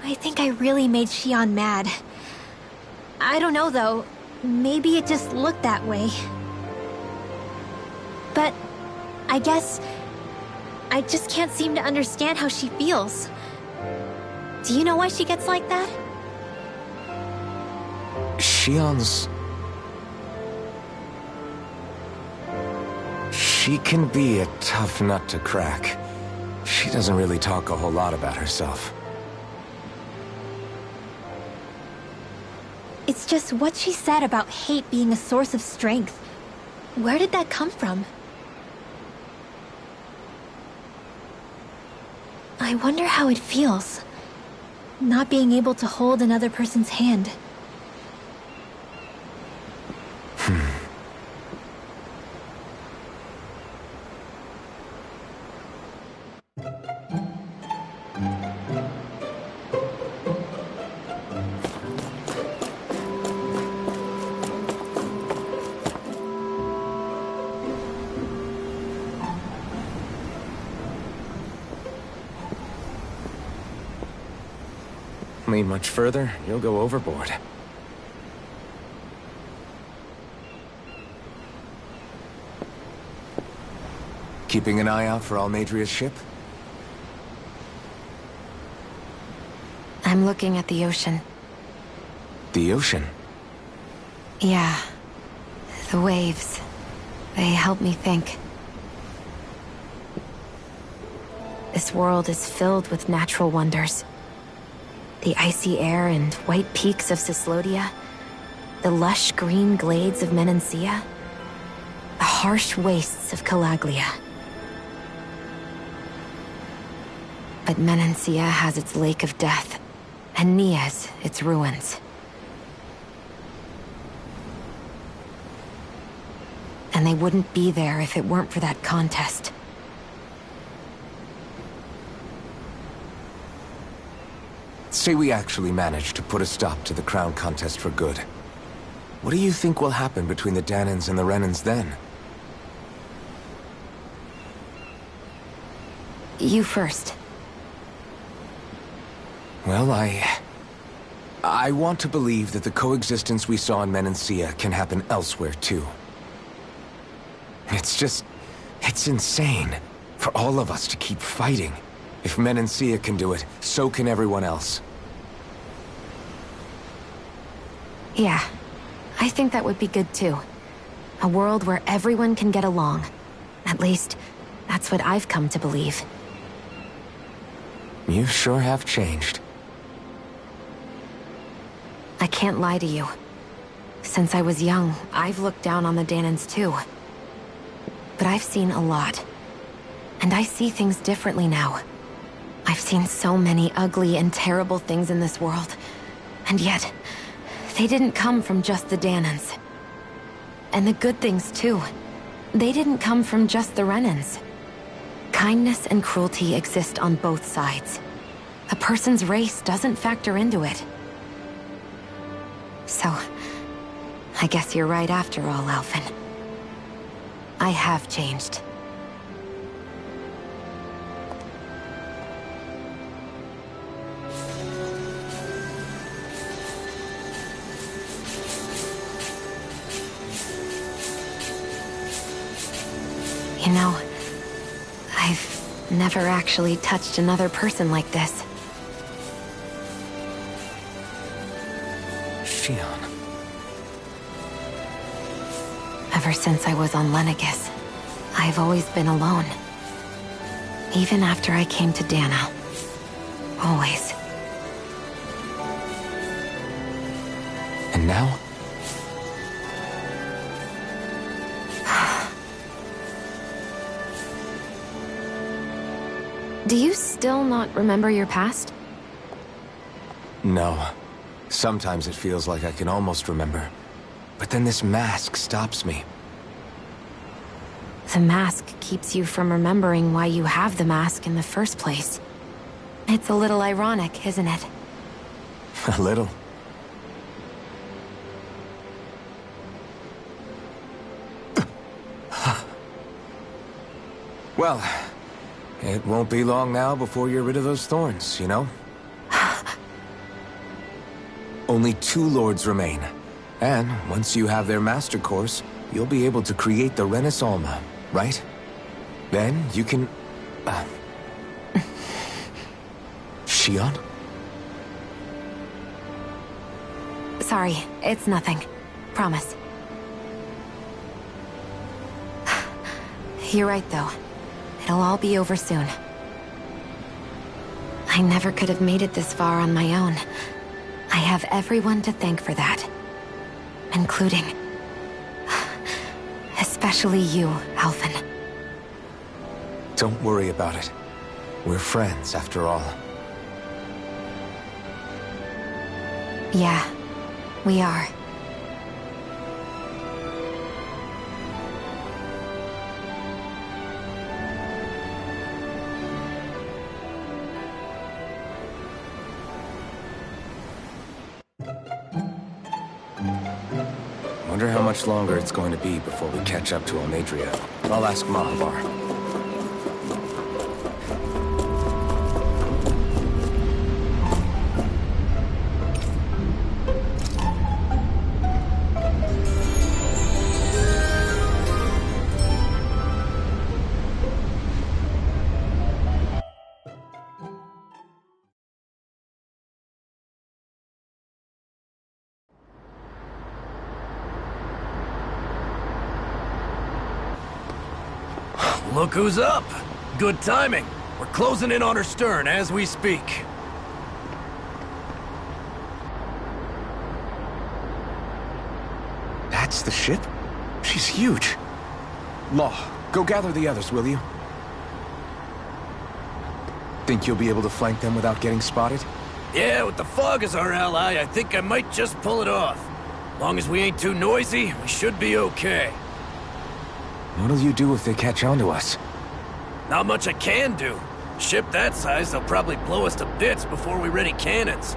I think I really made Xion mad. I don't know, though. Maybe it just looked that way. But I guess I just can't seem to understand how she feels. Do you know why she gets like that? Xion's... She can be a tough nut to crack. She doesn't really talk a whole lot about herself. It's just what she said about hate being a source of strength. Where did that come from? I wonder how it feels, not being able to hold another person's hand. Lean much further, you'll go overboard. Keeping an eye out for Almeidrea's ship? I'm looking at the ocean. The ocean? Yeah. The waves. They help me think. This world is filled with natural wonders. The icy air and white peaks of Cyslodia, the lush green glades of Menancia, the harsh wastes of Calaglia. But Menancia has its Lake of Death, and Nias its ruins. And they wouldn't be there if it weren't for that contest. Say we actually manage to put a stop to the crown contest for good. What do you think will happen between the Dahnans and the Renans then? You first. Well, I want to believe that the coexistence we saw in Menancia can happen elsewhere too. It's insane for all of us to keep fighting. If Menancia can do it, so can everyone else. Yeah, I think that would be good too. A world where everyone can get along. At least, that's what I've come to believe. You sure have changed. I can't lie to you. Since I was young, I've looked down on the Dahnans too. But I've seen a lot. And I see things differently now. I've seen so many ugly and terrible things in this world. And yet, they didn't come from just the Dahnans. And the good things too. They didn't come from just the Renans. Kindness and cruelty exist on both sides. A person's race doesn't factor into it. So, I guess you're right after all, Alphen. I have changed. You know, I've never actually touched another person like this. Shion. Ever since I was on Lenegis, I've always been alone. Even after I came to Dana. Always. And now? Do you still not remember your past? No. Sometimes it feels like I can almost remember. But then this mask stops me. The mask keeps you from remembering why you have the mask in the first place. It's a little ironic, isn't it? A little. Well, it won't be long now before you're rid of those thorns, you know? Only 2 lords remain. And once you have their master course, you'll be able to create the Renis Alma, right? Then you can... Shion? Sorry, it's nothing. Promise. You're right, though. It'll all be over soon. I never could have made it this far on my own. I have everyone to thank for that. Including... especially you, Alphen. Don't worry about it. We're friends, after all. Yeah, we are. Wonder how much longer it's going to be before we catch up to Almeidrea. I'll ask Mahavar. Look who's up! Good timing. We're closing in on her stern as we speak. That's the ship? She's huge. Law, go gather the others, will you? Think you'll be able to flank them without getting spotted? Yeah, with the fog as our ally, I think I might just pull it off. Long as we ain't too noisy, we should be okay. What'll you do if they catch on to us? Not much I can do. Ship that size, they'll probably blow us to bits before we ready cannons.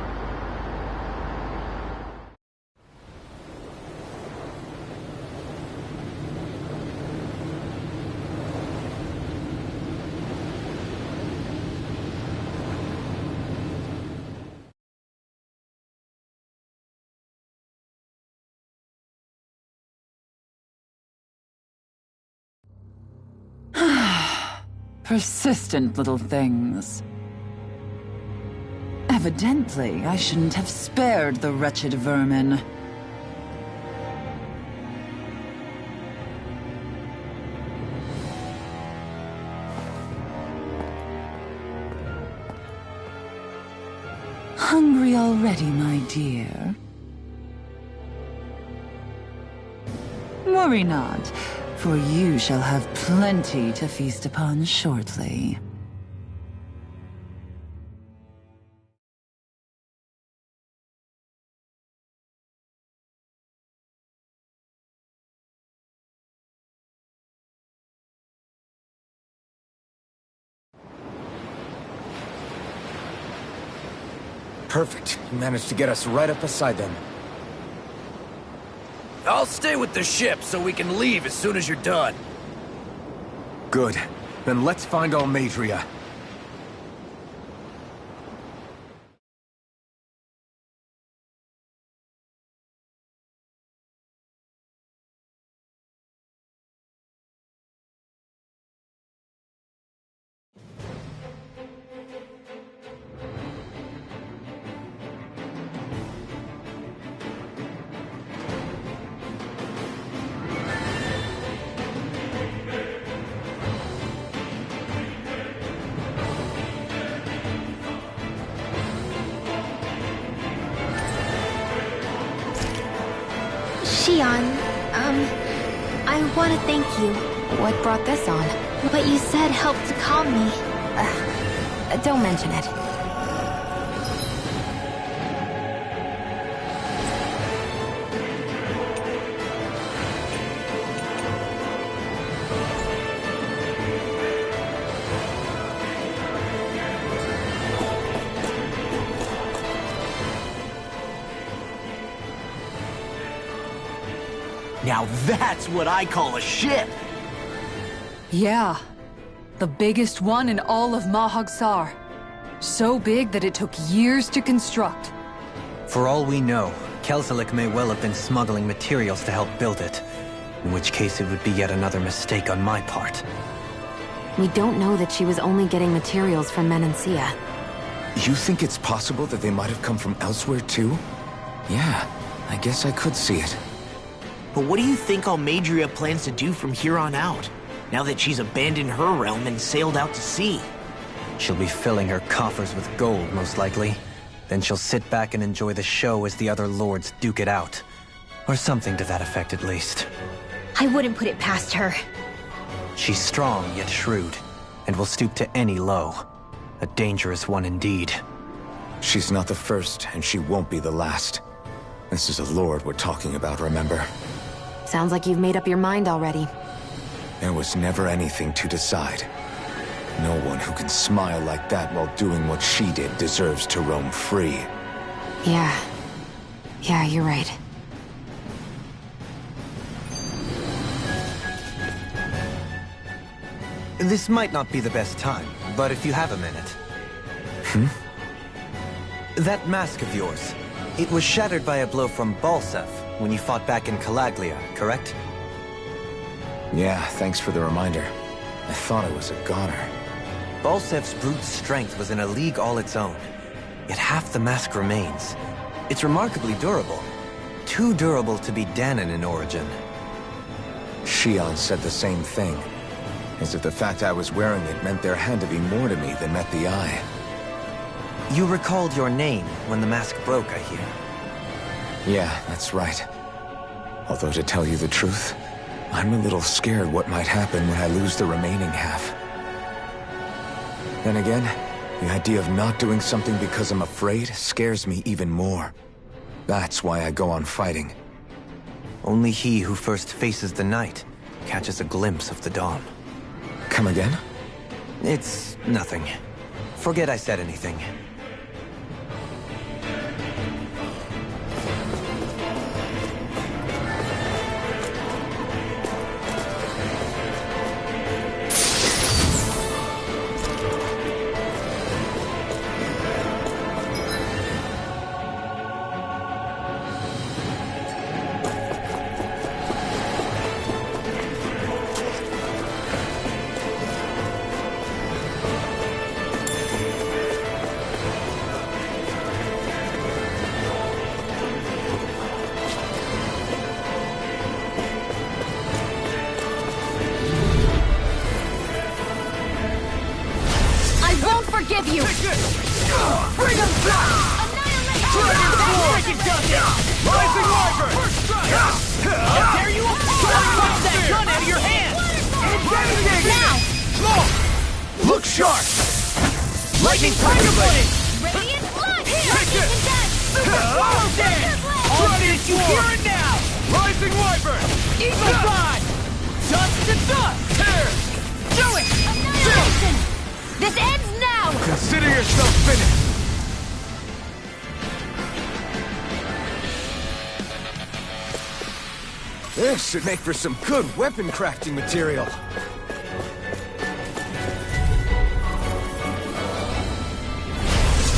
Persistent little things. Evidently, I shouldn't have spared the wretched vermin. Hungry already, my dear? Worry not, for you shall have plenty to feast upon shortly. Perfect. You managed to get us right up beside them. I'll stay with the ship so we can leave as soon as you're done. Good. Then let's find Almeidrea. Shion, I want to thank you. What brought this on? What you said helped to calm me. Don't mention it. Now that's what I call a ship! Yeah. The biggest one in all of Mahag Saar. So big that it took years to construct. For all we know, Kelzelik may well have been smuggling materials to help build it. In which case it would be yet another mistake on my part. We don't know that she was only getting materials from Menancia. You think it's possible that they might have come from elsewhere too? Yeah, I guess I could see it. But what do you think Almeidrea plans to do from here on out, now that she's abandoned her realm and sailed out to sea? She'll be filling her coffers with gold, most likely. Then she'll sit back and enjoy the show as the other lords duke it out. Or something to that effect, at least. I wouldn't put it past her. She's strong, yet shrewd, and will stoop to any low. A dangerous one indeed. She's not the first, and she won't be the last. This is a lord we're talking about, remember? Sounds like you've made up your mind already. There was never anything to decide. No one who can smile like that while doing what she did deserves to roam free. Yeah. Yeah, you're right. This might not be the best time, but if you have a minute. That mask of yours, it was shattered by a blow from Balseph when you fought back in Calaglia, correct? Yeah, thanks for the reminder. I thought it was a goner. Balsef's brute strength was in a league all its own, yet half the mask remains. It's remarkably durable. Too durable to be Dahnan in origin. Shion said the same thing. As if the fact I was wearing it meant there had to be more to me than met the eye. You recalled your name when the mask broke, I hear. Yeah, that's right. Although to tell you the truth, I'm a little scared what might happen when I lose the remaining half. Then again, the idea of not doing something because I'm afraid scares me even more. That's why I go on fighting. Only he who first faces the night catches a glimpse of the dawn. Come again? It's nothing. Forget I said anything. Forgive you! Bring him back! Annihilate! Rising Wyvern! First strike! How dare you punch that gun out of your hand! Now! Look sharp! Lightning Tiger Blade! Radiant Blood! Take it! Almost dead! All did you hear it now! Rising Wyvern! Eagle Rod! Dust to dust! Do it! Annihilation! This ends now! Consider yourself finished! This should make for some good weapon crafting material.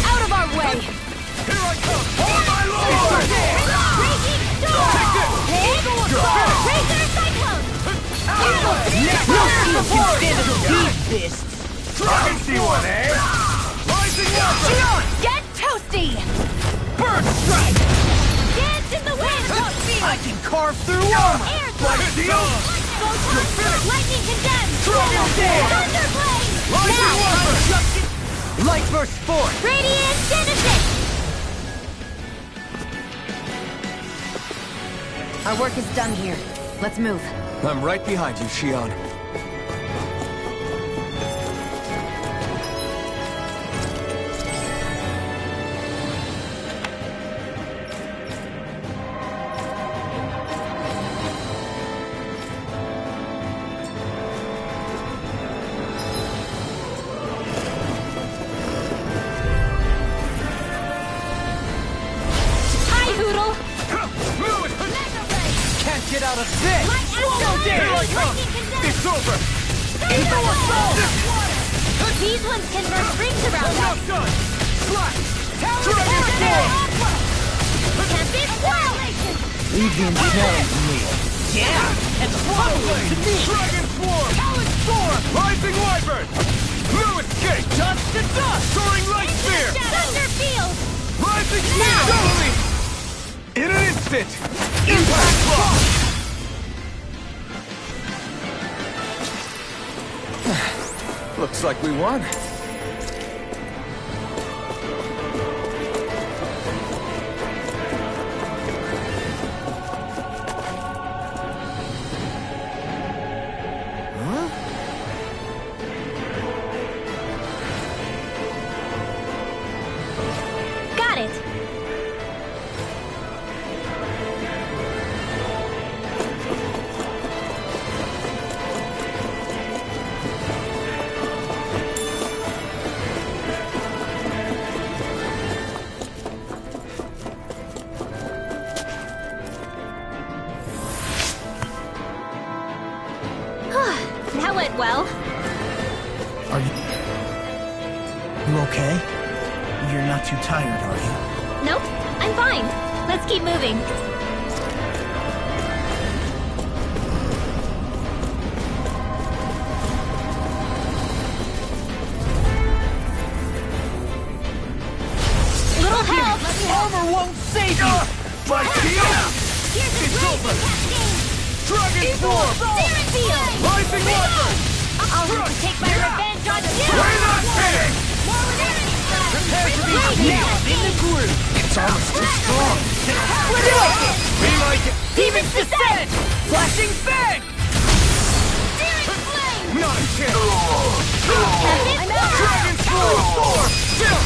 Out of our way! Here I come! Oh my lord! Raging Storm! Take this! Eagle Assault! Razor Cyclone! You'll see if you stand a beat fists! I can see one, eh? Rising Wyvern! Get toasty! Bird strike! Dance in the wind! I can carve through armor! Air Like thrust! steel! Photon! Lightning condemned! Dragon Dance! Thunderblade! Rising Now! Wyvern! Light Burst Force! Radiant Genesis! Our work is done here. Let's move. I'm right behind you, Shion. Get out of this! It's over! These ones can burn rings around us! Can't be well! Leave the engineering to me. Yeah! And follow to me! Dragon Swarm! Talon Storm! Rising Wyvern! New Escape! Dust to dust! Soaring Light Spear! Thunder Field! Rising Spear! Totally! In an instant! Impact Block! Looks like we won. Got it! That went well. Are you okay? You're not too tired, are you? Nope, I'm fine. Let's keep moving. Little help! Armor won't save you! My shield! Here's a blazing cascade! Dragon Swarm! Siren Field! Rising Wyvern! I'll have to take my revenge on you! We're not kidding! More Siren Slash! Prepare to be Blazing nailed in the cascade! groove! It's almost too strong! We like it! We like it! Demon's Descent! Flashing Fang! Siren Flame! Not a chance! Captain Dragon Swarm! Still!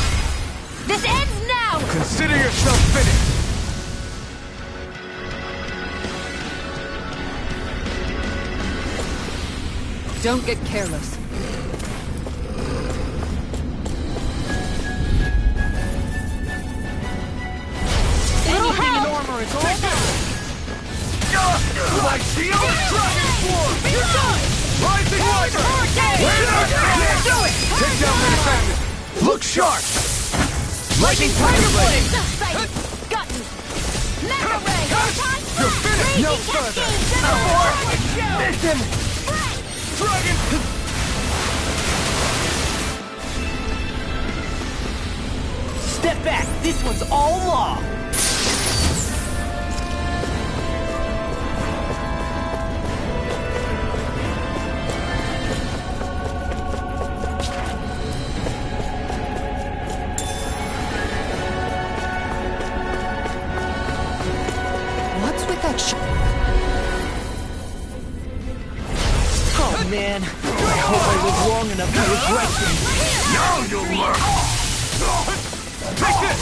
This ends now! Consider yourself finished! Don't get careless. Little help! Armor is all My shield! Dragon Swarm! You're done! Rising Wyvern! We're not kidding! Do it! Take down Manifactus! Look sharp! Lightning Tiger Blade! Got me! Mega Ray! You're finished! No further! Miss him! Dragon! Step back! This one's all law! What's with that Oh man, I hope I live long enough to regret things. Now you'll learn! Take this!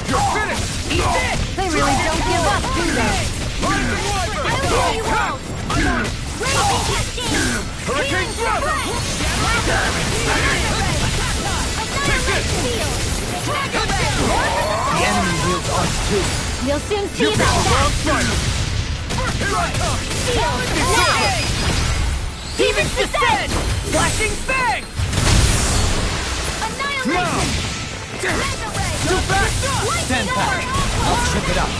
You're finished! Eat this! They really don't give up, do they? Rising Wyvern! I know you won't! Raging Cascade! Hurricane Thrust! Take this! Mega Ray! The enemy wields ours too. We'll soon see You picked about the wrong that! fighter! Here I come! Field! Now! Demon's Descent! Flashing Fang! Annihilation! Mega Ray! Too fast! Stand back. I'll trip it up.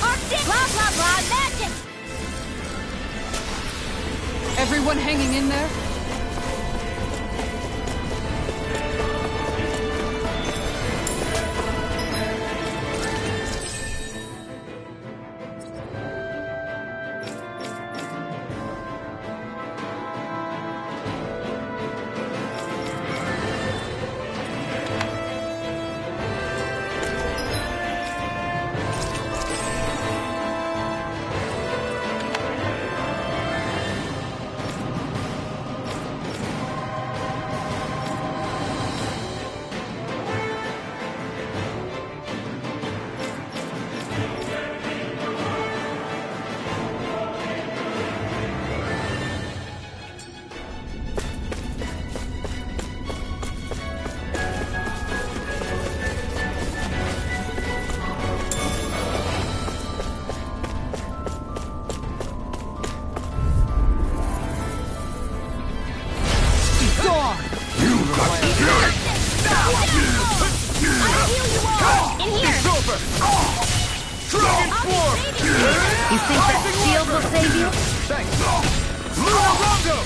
Arctic! Blah blah blah magic! Everyone hanging in there? Tails will save you. Thanks. Luna Rondo!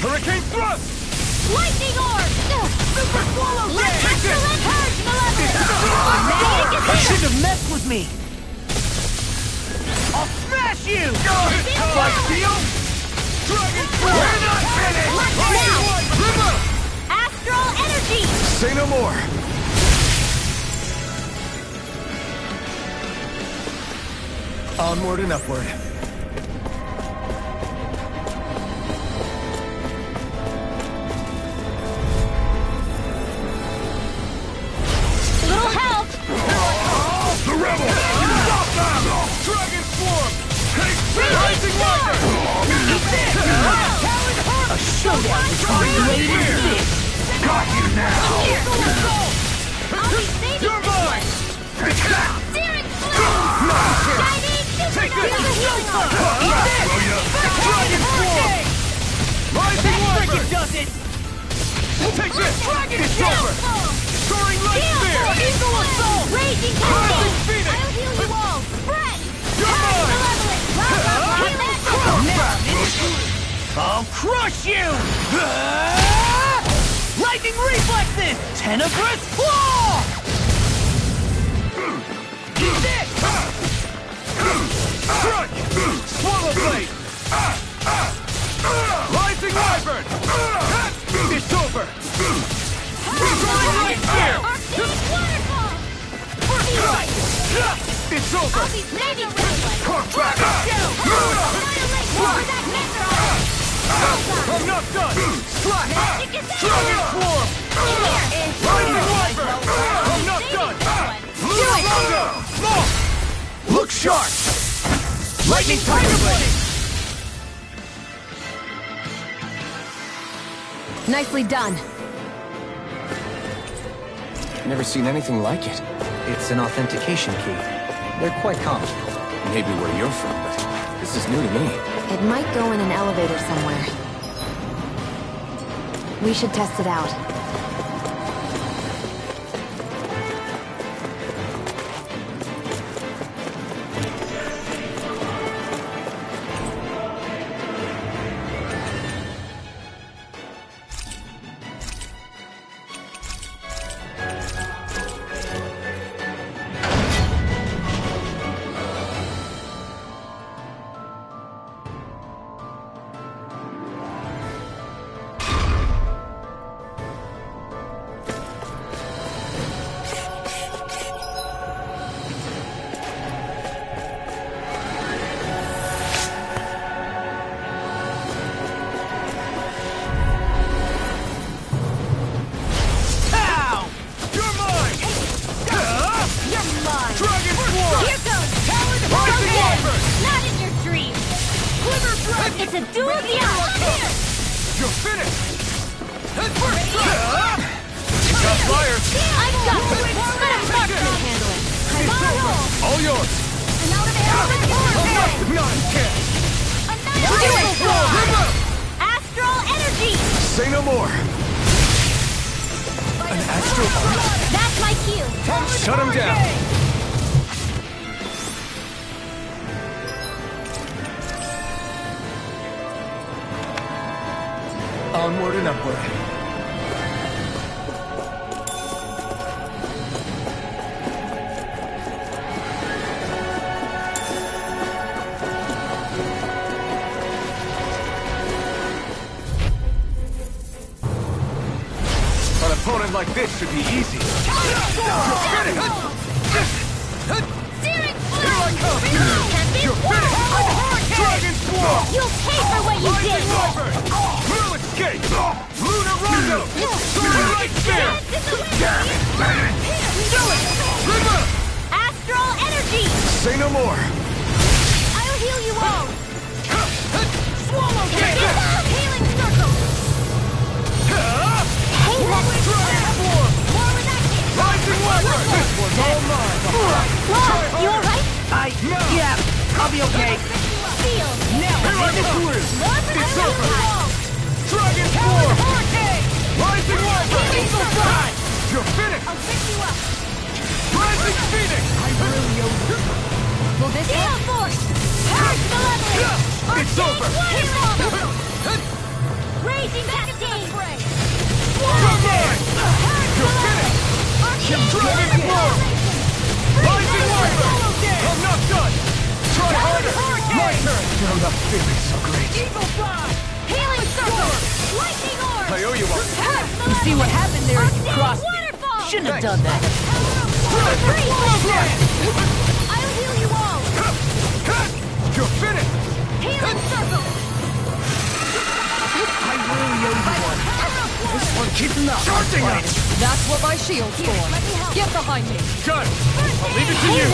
Hurricane Thrust! Lightning Orb! Super Swallow Dance! Excellent Purge, Malevolent! I shouldn't have messed with me! I'll smash you! Like steel? Dragon Force! We're not finished! Now! Astral Energy! Say no more. Onward and upward. Little help! The Rebel! Stop them! Dragon Swarm! Rising Wiper! A showdown between Blade and Fist! Got you now! I'll be saving You're mine! Searing Flame! Shining Take Super this! Healing Orb! Dragon Swarm! Rising Wiper! Does it! Take this! Dragon it's over! Soaring Light Spear! Eagle Assault! Raging Cascade! Rising Phoenix! I'll heal you all! Spread! You're mine! I'll crush you! Lightning reflexes! Tenebrous claw! Eat this! Crunch! Swallow Blade! Rising Wyvern! It's over! Soaring Light Spear! Arctic Waterfall! It's over! I'll be saving Ridley! Contract! Annihilate more with that Mithra! I'm not done! Slash! Magic is Dragon Swarm! Here! Rising Wyvern! I'm not done! Luna Rondo! Look sharp! Lightning Tiger Blade! Nicely done. Never seen anything like it. It's an authentication key. They're quite common. Maybe where you're from, but this is new to me. It might go in an elevator somewhere. We should test it out. It's a duel of the hours! You're finished! Head first! You got fire! I've got this! Let a truck can handle it! I'm on a roll! All yours! And out of the Not can! Annihilation! Astral Energy! Say no more! An astral... That's my cue! Shut him down! Onward and upward. An opponent like this should be easy. Steering Here I come! You're finished! Dragon Swarm! You'll pay for what you did! Will escape! Luna Rondo! Solar Light Spear! Do it! River! Astral Energy! Say no more! I'll heal you all! Swallow Gate! Healing Circle! Hey, let's Dragon Swarm! more with that kick! Rising Weapon! This one's all mine! Wow, you alright? Yeah, I'll be okay. Feel! Here I come! It's over! Dragon Swarm! Rising Weapon! Eagle Fly! You're finished! I'll pick you up! Rising Phoenix! I really owe you. Will this Gale Force! Purge Malevolence! It's over! Raging Cascade! Goodbye! You're finished! Dragon Form! Rising Wyvern! I'm not done! Try harder! My turn! I'm not feeling so great. Eagle Fly! Healing Circle! Lightning Orb! I owe you one. You see what happened there as you crossed me? Waterfall! Shouldn't have done that. I'll heal you all! You're finished! Healing Circle! I really owe you one. This one keeping up. Charging up! That's what my shield's for. Get behind me. Done! I'll leave it to you!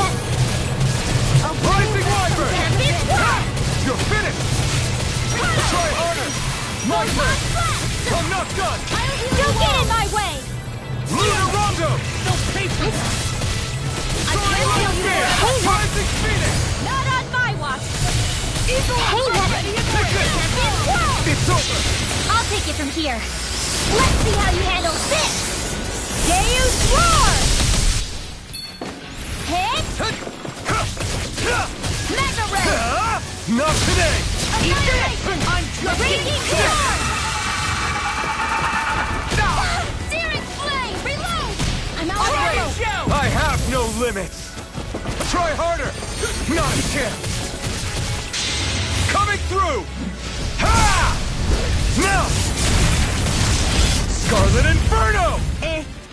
Rising Wyvern! You're finished! Try harder! My turn! I'm not done! Don't get in my way! Lunar Rondo! No paper. I can't heal you! Rising Phoenix! Not on my watch! Eagle ready to It's over! I'll take it from here. Let's see how you handle this! Deus Roar! Hit! Mega Ray! Not today! Annihilation! Raging Storm! Searing Flame! Reload! I'm out of ammo! I have no limits! Try harder! Not a chance! Coming through! Ha! Now! Scarlet Inferno!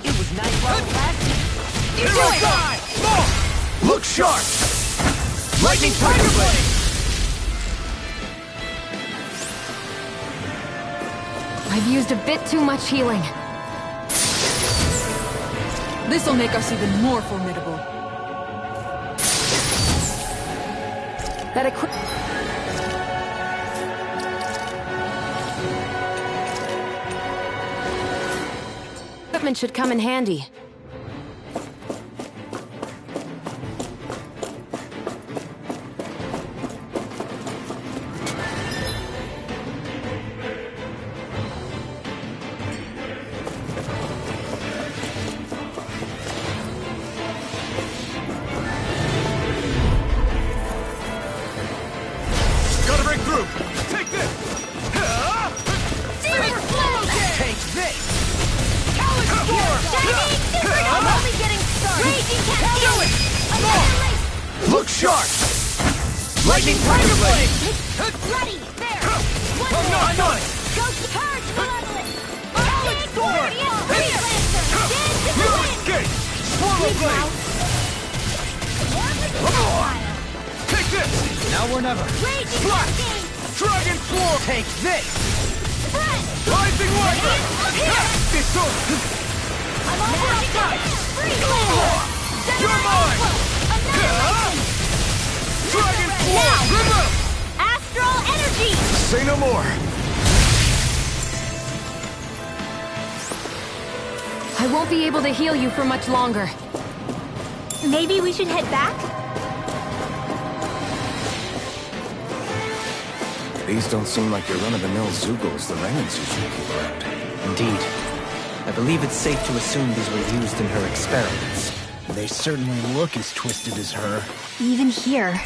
It was nice while it lasted. Hero die! More! Look sharp! Lightning Tiger Blade! I've used a bit too much healing. This'll make us even more formidable. That equipment should come in handy. Gotta break through! Take this! Searing Flame! Take this. I'm only getting started! Raging Cascade! Annihilation! Look sharp! Lightning Tiger Blade! Ready! There! One I'm more! not done! Ghost Purge Malevolence! Alex Thorne! Freeze Lancer! Dance in the No wind! escape! Swallow Blade! Take this! Now or never. Raging Flash! Cascade! Dragon Swarm! Take this. Sprint! Rising Wyvern! Here! It's over! I'm over outside! Freeze Lancer! You're mine! Annihilation! Dragon Swarm! Remove! Astral Energy! Say no more! I won't be able to heal you for much longer. Maybe we should head back? These don't seem like your run-of-the-mill Zeugles the Rangans usually keep around. Indeed. I believe it's safe to assume these were used in her experiments. They certainly look as twisted as her. Even here.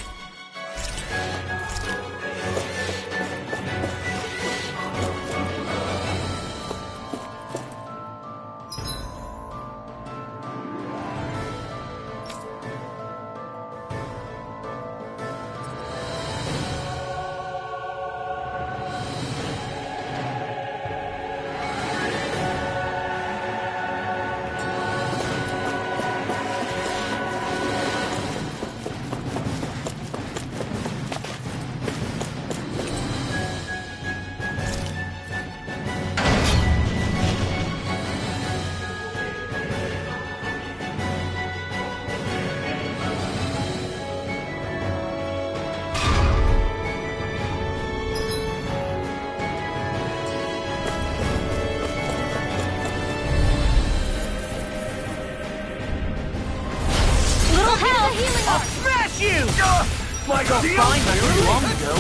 Like a Fine, not too long ago.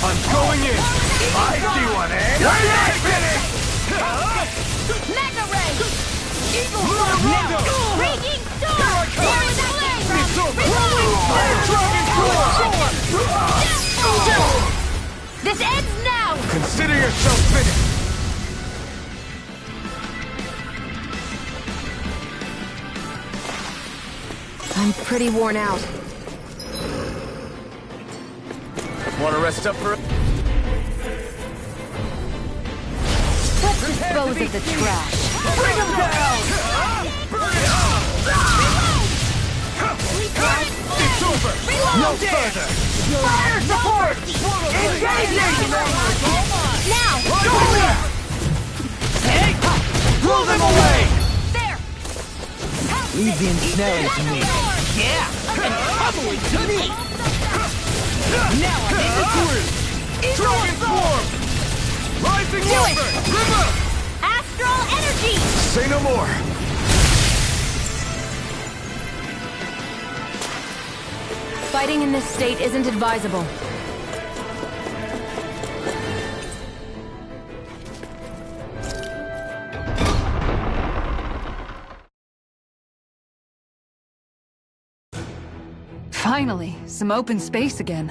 I'm going in! I see one, eh? Finish! Mega Ray! Eagle Now! Raging Storm! Here with that flame! This ends now! Consider yourself finished! I'm pretty worn out. Want to rest up for a... Let's dispose of the trash. Bring him down! Burn it up! It's over! No further! Fire support! Engaging! Now! Hey! Pull them away! There! Leave the ensnaring to me. Yeah! Probably to me! Now I'm in the groove! Dragon form! Rising Wolver! River! Astral energy! Say no more! Fighting in this state isn't advisable. Finally, some open space again.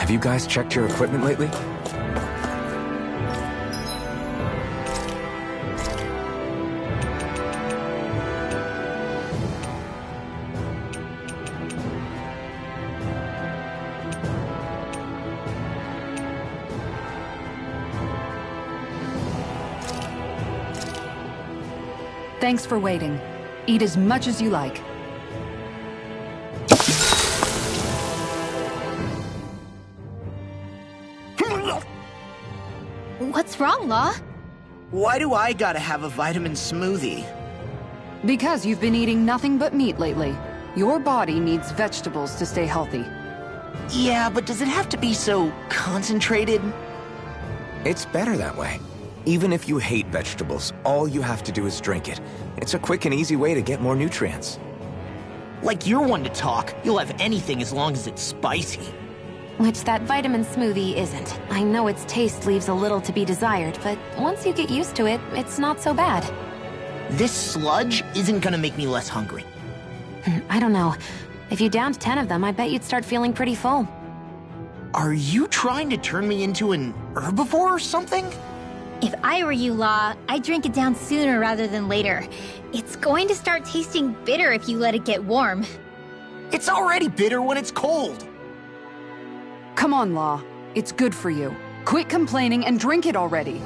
Have you guys checked your equipment lately? Thanks for waiting. Eat as much as you like. What's wrong, Law? Why do I gotta have a vitamin smoothie? Because you've been eating nothing but meat lately. Your body needs vegetables to stay healthy. Yeah, but does it have to be so concentrated? It's better that way. Even if you hate vegetables, all you have to do is drink it. It's a quick and easy way to get more nutrients. Like you're one to talk. You'll have anything as long as it's spicy. Which that vitamin smoothie isn't. I know its taste leaves a little to be desired, but once you get used to it, it's not so bad. This sludge isn't gonna make me less hungry. I don't know. If you downed 10 of them, I bet you'd start feeling pretty full. Are you trying to turn me into an herbivore or something? If I were you, Law, I'd drink it down sooner rather than later. It's going to start tasting bitter if you let it get warm. It's already bitter when it's cold. Come on, Law. It's good for you. Quit complaining and drink it already.